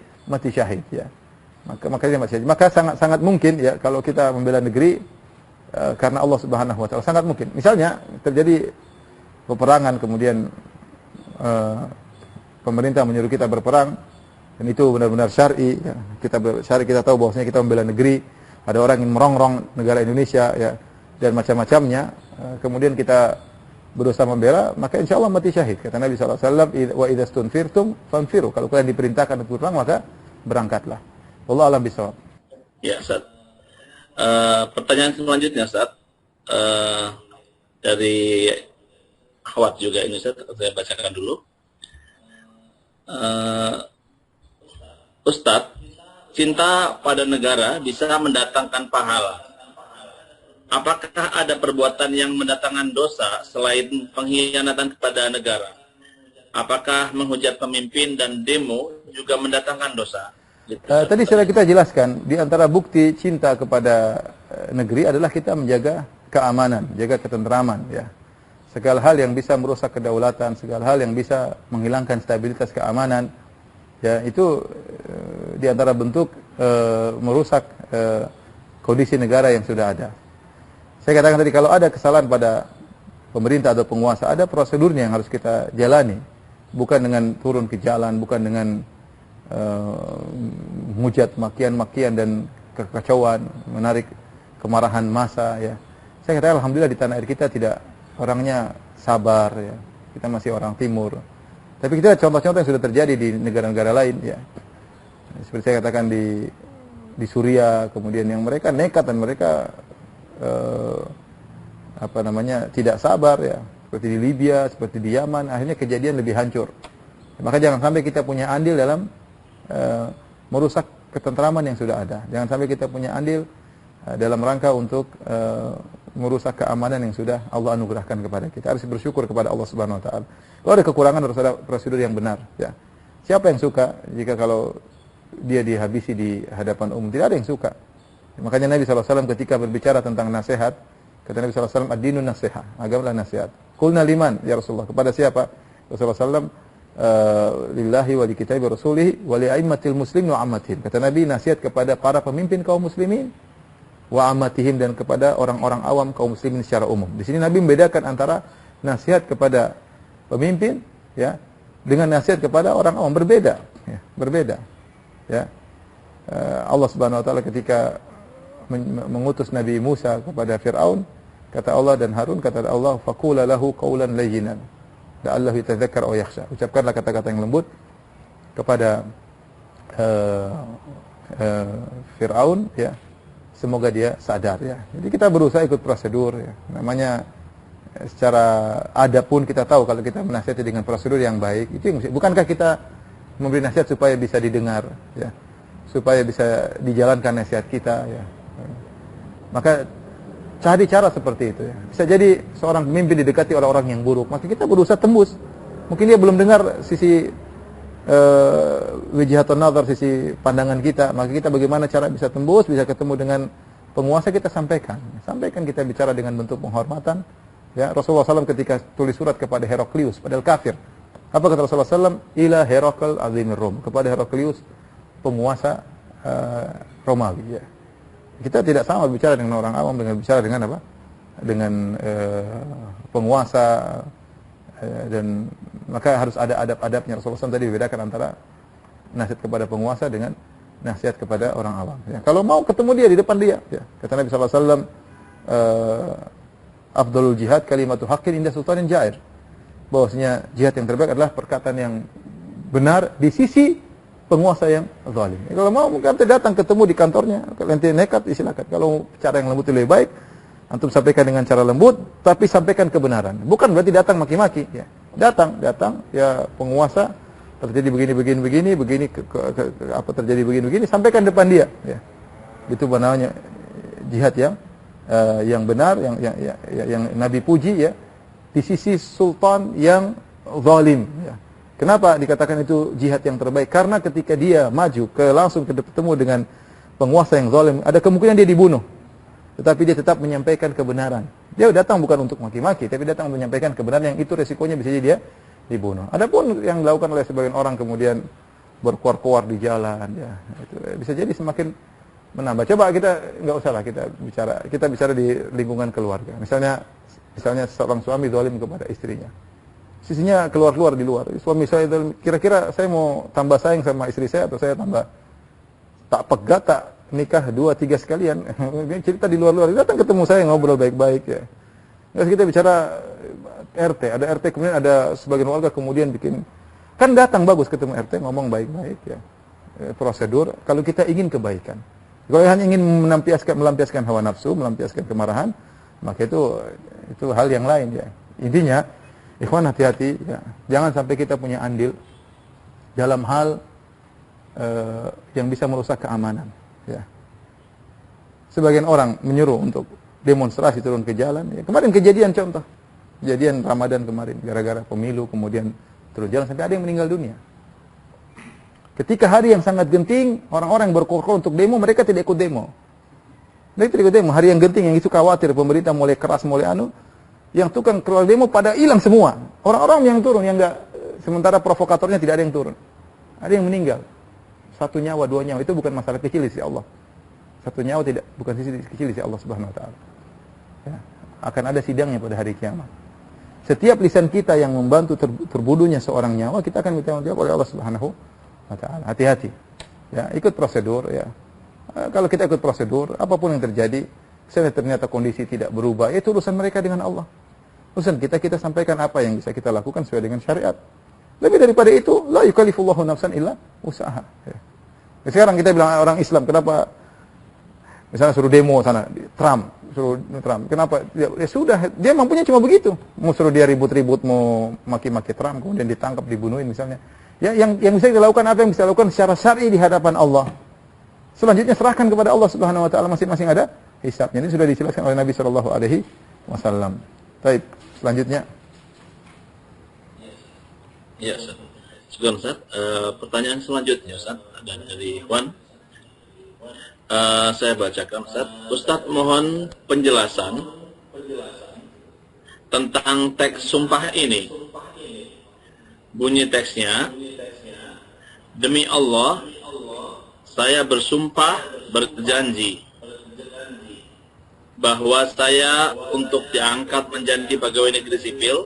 syahid, ya. Maka dia mati syahid. Maka sangat mungkin, ya, kalau kita membela negeri karena Allah Subhanahu wa taala, sangat mungkin. Misalnya terjadi peperangan, kemudian pemerintah menyuruh kita berperang dan itu benar-benar syar'i ya. Kita tahu bahwasanya kita membela negeri, ada orang yang merongrong negara Indonesia ya dan macam-macamnya, kemudian kita berusaha membela, maka insya Allah mati syahid. Kata Nabi SAW, wa idza stunfirtum fanfiru. Kalau kalian diperintahkan untuk berperang, maka berangkatlah. Wallahu a'lam bishawab. Ya, Ustaz. Pertanyaan selanjutnya, Ustaz. Dari Akhwat juga ini, Ustaz. Saya bacakan dulu. Ustaz, cinta pada negara bisa mendatangkan pahala. Apakah ada perbuatan yang mendatangkan dosa selain pengkhianatan kepada negara? Apakah menghujat pemimpin dan demo juga mendatangkan dosa? Tadi sudah kita jelaskan, di antara bukti cinta kepada negeri adalah kita menjaga keamanan, jaga ketentraman. Ya. Segala hal yang bisa merusak kedaulatan, segala hal yang bisa menghilangkan stabilitas keamanan, ya itu di antara bentuk merusak kondisi negara yang sudah ada. Saya katakan tadi, kalau ada kesalahan pada pemerintah atau penguasa, ada prosedurnya yang harus kita jalani. Bukan dengan turun ke jalan, bukan dengan menghujat makian-makian dan kekacauan, menarik kemarahan massa. Ya. Saya katakan alhamdulillah di tanah air kita tidak, orangnya sabar. Ya. Kita masih orang timur. Tapi kita contoh-contoh yang sudah terjadi di negara-negara lain. Ya. Seperti saya katakan di Suriah, kemudian yang mereka nekat dan mereka tidak sabar ya, seperti di Libya, seperti di Yaman, akhirnya kejadian lebih hancur. Maka jangan sampai kita punya andil dalam merusak ketentraman yang sudah ada. Jangan sampai kita punya andil dalam rangka untuk merusak keamanan yang sudah Allah anugerahkan kepada kita. Harus bersyukur kepada Allah Subhanahu wa taala. Kalau ada kekurangan harus ada prosedur yang benar ya. Siapa yang suka jika kalau dia dihabisi di hadapan umum? Tidak ada yang suka. Makanya Nabi SAW ketika berbicara tentang nasihat, kata Nabi SAW, ad-dinun nasihat, agamalah nasihat. Qulna liman, ya Rasulullah, kepada siapa? Rasulullah SAW, lillahi wa li kitabi rasulihi wa li a'immatil muslimin wa ammatihim. Kata Nabi, nasihat kepada para pemimpin kaum muslimin wa ammatihim, dan kepada orang-orang awam kaum muslimin secara umum. Di sini Nabi membedakan antara nasihat kepada pemimpin ya dengan nasihat kepada orang awam, berbeda ya, berbeda. Ya. Allah Subhanahu wa taala ketika mengutus Nabi Musa kepada Fir'aun, kata Allah, dan Harun, kata Allah, faqula lahu qawlan layyinan la'allahu yatadzakkar aw yakhsha. Ucapkanlah kata-kata yang lembut kepada Fir'aun ya, semoga dia sadar ya. Jadi kita berusaha ikut prosedur ya. Namanya secara adab pun kita tahu kalau kita menasihati dengan prosedur yang baik, itu yang, bukankah kita memberi nasihat supaya bisa didengar ya, supaya bisa dijalankan nasihat kita ya. Maka cari cara seperti itu ya. Bisa jadi seorang pemimpin didekati oleh orang yang buruk, maka kita berusaha tembus. Mungkin dia belum dengar sisi wijihatun nazar, sisi pandangan kita, maka kita bagaimana cara bisa tembus, bisa ketemu dengan penguasa, kita sampaikan. Sampaikan, kita bicara dengan bentuk penghormatan. Ya, Rasulullah SAW ketika tulis surat kepada Heraklius, padahal kafir. Apa kata Rasulullah SAW? Ila Herakl azimir Rom, kepada Heraklius, penguasa Romawi ya. Kita tidak sama bicara dengan orang awam dengan bicara dengan apa? Dengan penguasa dan maka harus ada adab-adabnya. Rasulullah SAW tadi membedakan antara nasihat kepada penguasa dengan nasihat kepada orang awam. Ya. Kalau mau ketemu dia di depan dia. Ya. Kata Nabi SAW, afdalul jihad kalimatu haqqin inda sultanin jair. Bahwasanya jihad yang terbaik adalah perkataan yang benar di sisi penguasa yang zalim. Kalau mau nanti datang ketemu di kantornya, kalau nanti nekat silakan. Kalau cara yang lembut lebih baik, antum sampaikan dengan cara lembut, tapi sampaikan kebenaran. Bukan berarti datang maki-maki. Ya. Datang ya penguasa terjadi begini, apa terjadi begini, sampaikan depan dia. Ya. Itu namanya jihad yang benar, yang Nabi puji ya, di sisi sultan yang zalim. Ya. Kenapa dikatakan itu jihad yang terbaik? Karena ketika dia maju langsung ketemu dengan penguasa yang zalim, ada kemungkinan dia dibunuh. Tetapi dia tetap menyampaikan kebenaran. Dia datang bukan untuk maki-maki, tapi datang menyampaikan kebenaran, yang itu resikonya bisa jadi dia dibunuh. Adapun yang dilakukan oleh sebagian orang kemudian berkuar-kuar di jalan, ya, itu bisa jadi semakin menambah. Coba kita nggak usah lah kita bicara di lingkungan keluarga. Misalnya seorang suami zalim kepada istrinya. sisinya keluar-keluar di luar. Suami saya itu, kira-kira saya mau tambah sayang sama istri saya atau saya tambah tak pegat, tak nikah 2-3 sekalian. Cerita di luar-luar, datang ketemu saya ngobrol baik-baik ya. Terus kita bicara RT, ada RT kemudian ada sebagian warga kemudian bikin, kan datang bagus ketemu RT ngomong baik-baik ya. Prosedur kalau kita ingin kebaikan. Kalau hanya ingin melampiaskan hawa nafsu, melampiaskan kemarahan, maka itu hal yang lain ya. Intinya, ikhwan hati-hati ya. Jangan sampai kita punya andil dalam hal yang bisa merusak keamanan ya. Sebagian orang menyuruh untuk demonstrasi turun ke jalan ya. Kemarin kejadian contoh. Kejadian Ramadan kemarin gara-gara pemilu kemudian turun jalan sampai ada yang meninggal dunia. Ketika hari yang sangat genting, orang-orang yang berkorban untuk demo, mereka tidak ikut demo. Mereka tidak ikut demo. Hari yang genting, yang itu khawatir, pemerintah mulai keras, mulai yang tukang keluar demo pada hilang semua. Orang-orang yang turun, yang enggak, sementara provokatornya tidak ada yang turun. Ada yang meninggal. 1 nyawa, 2 nyawa, itu bukan masalah kecil di sisi Allah. 1 nyawa tidak, bukan kecil di sisi Allah Subhanahu Wa Taala. Ya, akan ada sidangnya pada hari kiamat. Setiap lisan kita yang membantu terbunuhnya seorang nyawa, kita akan bertanggung jawab oleh Allah Subhanahu Wa Taala. Hati-hati. Ya, ikut prosedur ya. Kalau kita ikut prosedur, apapun yang terjadi, misalnya ternyata kondisi tidak berubah, itu urusan mereka dengan Allah. Urusan kita sampaikan apa yang bisa kita lakukan sesuai dengan syariat. Lebih daripada itu, la yukallifullahu nafsan illa usaha. Ya. Sekarang kita bilang orang Islam, kenapa misalnya suruh demo sana, suruh Trump. Kenapa? Ya sudah, dia mampunya cuma begitu. Mau suruh dia ribut-ribut, mau maki-maki Trump, kemudian ditangkap, dibunuhin misalnya. Ya, yang bisa kita lakukan apa yang bisa dilakukan secara syar'i di hadapan Allah. Selanjutnya serahkan kepada Allah Subhanahu Wa Taala, masing-masing ada hisabnya. Ini sudah dijelaskan oleh Nabi Shallallahu Alaihi Wasallam. Baik, selanjutnya. Ya, Ustaz. Sekarang Ustaz, pertanyaan selanjutnya Ustaz ada dari Ikhwan. Saya bacakan Ustaz. Ustaz mohon penjelasan tentang teks sumpah ini. Bunyi teksnya, demi Allah, saya bersumpah berjanji bahwa saya untuk diangkat menjadi pegawai negeri sipil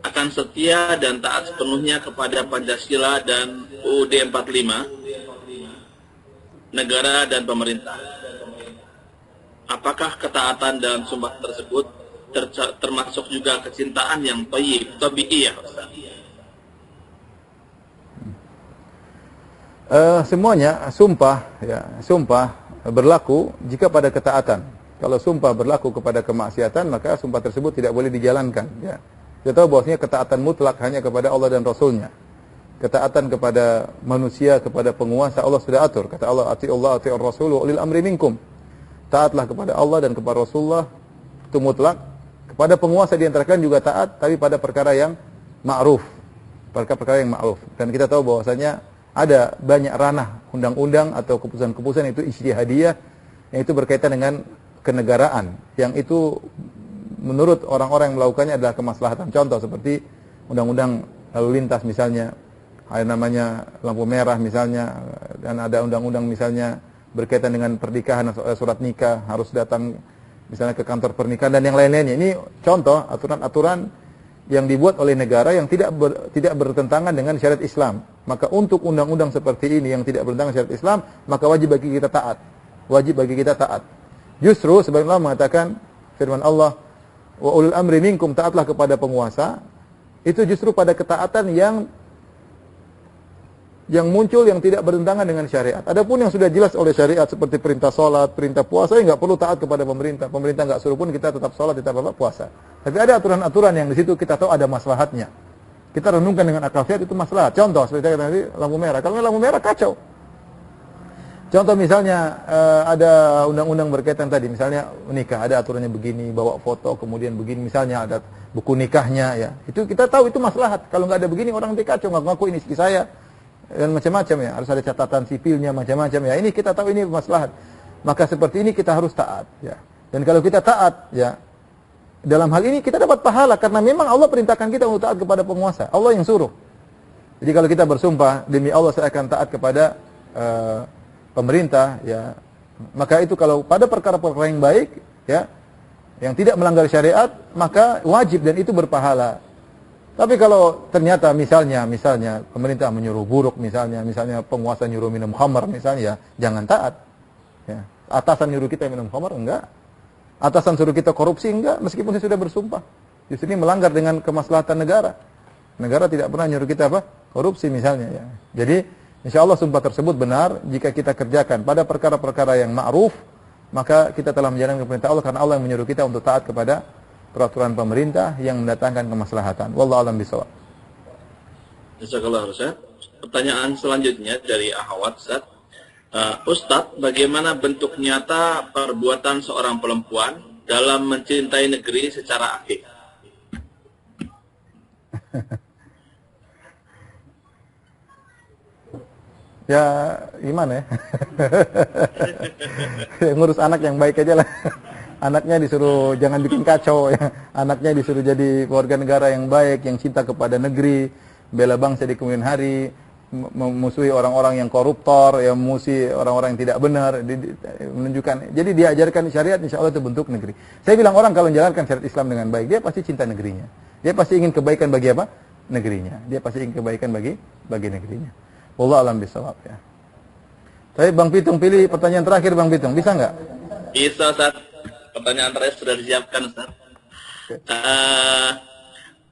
akan setia dan taat sepenuhnya kepada Pancasila dan UUD 45, negara dan pemerintah. Apakah ketaatan dalam sumpah tersebut termasuk juga kecintaan yang tabi'iyah, Ustaz? Semuanya sumpah berlaku jika pada ketaatan. Kalau sumpah berlaku kepada kemaksiatan, maka sumpah tersebut tidak boleh dijalankan ya. Kita tahu bahwasanya ketaatan mutlak hanya kepada Allah dan Rasulnya. Ketaatan kepada manusia, kepada penguasa, Allah sudah atur. Kata Allah, ati'ullah, ati'ur rasul wa ulil amri minkum. Taatlah kepada Allah dan kepada Rasulullah, itu mutlak. Kepada penguasa di antara kalian juga taat, tapi pada perkara yang ma'ruf. Perkara yang ma'ruf. Dan kita tahu bahwasanya ada banyak ranah undang-undang atau keputusan-keputusan itu ijtihadiyah yang itu berkaitan dengan kenegaraan. Yang itu menurut orang-orang yang melakukannya adalah kemaslahatan. Contoh seperti undang-undang lalu lintas misalnya, ada namanya lampu merah misalnya, dan ada undang-undang misalnya berkaitan dengan pernikahan, surat nikah harus datang misalnya ke kantor pernikahan dan yang lain-lainnya. Ini contoh aturan-aturan yang dibuat oleh negara yang tidak bertentangan dengan syariat Islam. Maka untuk undang-undang seperti ini yang tidak bertentangan syariat Islam, maka wajib bagi kita taat. Wajib bagi kita taat. Justru sebagaimana Allah mengatakan firman Allah, wa ulul amri minkum, taatlah kepada penguasa. Itu justru pada ketaatan yang muncul yang tidak bertentangan dengan syariat. Adapun yang sudah jelas oleh syariat seperti perintah sholat, perintah puasa, ya nggak perlu taat kepada pemerintah. Pemerintah nggak suruh pun kita tetap sholat, tetap puasa. Tapi ada aturan-aturan yang di situ kita tahu ada maslahatnya. Kita renungkan dengan akal sehat, itu maslahat. Contoh seperti tadi lampu merah. Kalau lampu merah kacau. Contoh misalnya ada undang-undang berkaitan tadi, misalnya nikah, ada aturannya begini, bawa foto, kemudian begini, misalnya ada buku nikahnya, ya. Itu kita tahu itu maslahat. Kalau nggak ada begini orang nanti kacau, ngaku ini istri saya. Dan macam-macam ya, harus ada catatan sipilnya macam-macam ya. Ini kita tahu ini maslahat. Maka seperti ini kita harus taat ya. Dan kalau kita taat ya, dalam hal ini kita dapat pahala karena memang Allah perintahkan kita untuk taat kepada penguasa. Allah yang suruh. Jadi kalau kita bersumpah demi Allah saya akan taat kepada pemerintah ya, maka itu kalau pada perkara-perkara yang baik ya, yang tidak melanggar syariat, maka wajib dan itu berpahala. Tapi kalau ternyata misalnya pemerintah menyuruh buruk, misalnya penguasa nyuruh minum khamar, misalnya, jangan taat. Ya. Atasan nyuruh kita minum khamar, enggak. Atasan suruh kita korupsi, enggak, meskipun saya sudah bersumpah. Justru ini melanggar dengan kemaslahatan negara. Negara tidak pernah nyuruh kita korupsi misalnya. Ya. Jadi, insya Allah sumpah tersebut benar jika kita kerjakan pada perkara-perkara yang ma'ruf, maka kita telah menjalankan perintah Allah karena Allah yang menyuruh kita untuk taat kepada peraturan pemerintah yang mendatangkan kemaslahatan. Wallahu a'lam bishawab. Jazakallah Ustaz. Pertanyaan selanjutnya dari Ahwat Ustaz. Ustaz, bagaimana bentuk nyata perbuatan seorang perempuan dalam mencintai negeri secara aktif? Ya, gimana ya? Ngurus anak yang baik aja lah. Anaknya disuruh jangan bikin kacau ya. Anaknya disuruh jadi warga negara yang baik, yang cinta kepada negeri, bela bangsa di kemudian hari, memusuhi orang-orang yang koruptor, yang memusuhi orang-orang yang tidak benar, menunjukkan. Jadi diajarkan syariat, insya Allah itu bentuk negeri. Saya bilang orang kalau menjalankan syariat Islam dengan baik, dia pasti cinta negerinya. Dia pasti ingin kebaikan bagi apa? Negerinya. Dia pasti ingin kebaikan bagi negerinya. Wallahu a'lam bishawab ya. Tapi Bang Pitung pilih pertanyaan terakhir Bang Pitung, bisa nggak? Bisa Ustaz. Pertanyaan terakhir sudah disiapkan Ustaz.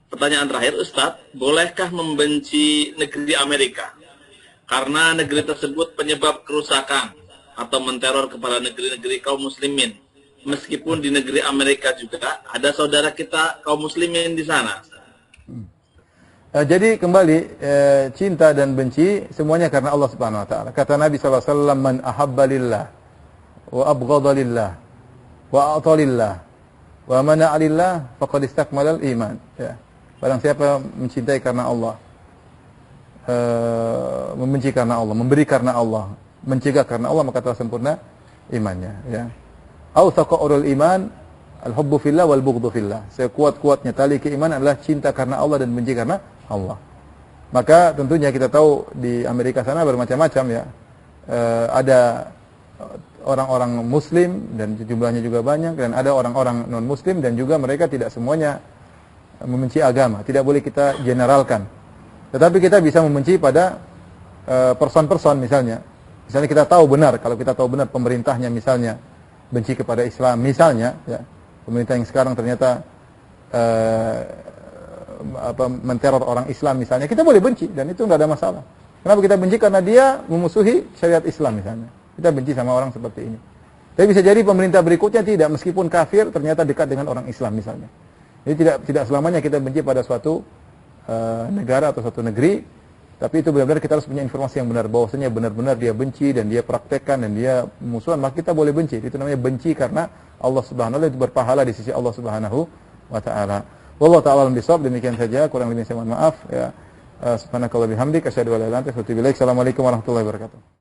Pertanyaan terakhir Ustaz, bolehkah membenci negeri Amerika? Karena negeri tersebut penyebab kerusakan atau menteror kepada negeri-negeri kaum muslimin. Meskipun di negeri Amerika juga ada saudara kita kaum muslimin di sana. Jadi kembali cinta dan benci semuanya karena Allah Subhanahu wa taala. Kata Nabi sallallahu alaihi wasallam, "Man ahabba lillah wa abghadha lillah wa a'ta lillah wa mana'a lillah faqad istakmala al-iman." Ya. Barang siapa mencintai karena Allah, membenci karena Allah, memberi karena Allah, mencegah karena Allah, maka telah sempurna imannya, ya. Awthaqul iman al-hubbu fillah wal bughdhu fillah. Sekuat-kuatnya tali keimanan adalah cinta karena Allah dan benci karena Allah. Maka tentunya kita tahu di Amerika sana bermacam-macam ya. Ada orang-orang muslim dan jumlahnya juga banyak, dan ada orang-orang non muslim dan juga mereka tidak semuanya membenci agama. Tidak boleh kita generalkan. Tetapi kita bisa membenci pada person-person misalnya. Misalnya kita tahu benar, kalau kita tahu benar pemerintahnya misalnya benci kepada Islam misalnya ya. Pemerintah yang sekarang ternyata menteror orang Islam misalnya, kita boleh benci dan itu nggak ada masalah. Kenapa kita benci? Karena dia memusuhi syariat Islam misalnya. Kita benci sama orang seperti ini. Tapi bisa jadi pemerintah berikutnya tidak, meskipun kafir ternyata dekat dengan orang Islam misalnya. Jadi tidak selamanya kita benci pada suatu negara atau suatu negeri, tapi itu benar-benar kita harus punya informasi yang benar, bahwasanya benar-benar dia benci dan dia praktekkan dan dia musuhan, maka kita boleh benci. Itu namanya benci karena Allah Subhanahu wa taala, itu berpahala di sisi Allah Subhanahu wa taala. Wallahu ta'ala alam bisawab. Demikian saja, kurang lebih saya mohon maaf ya. Subhanakallah bihamdik asyhadu an la ilaha illa anta astaghfiruka wa atubu ilaik. Assalamualaikum warahmatullahi wabarakatuh.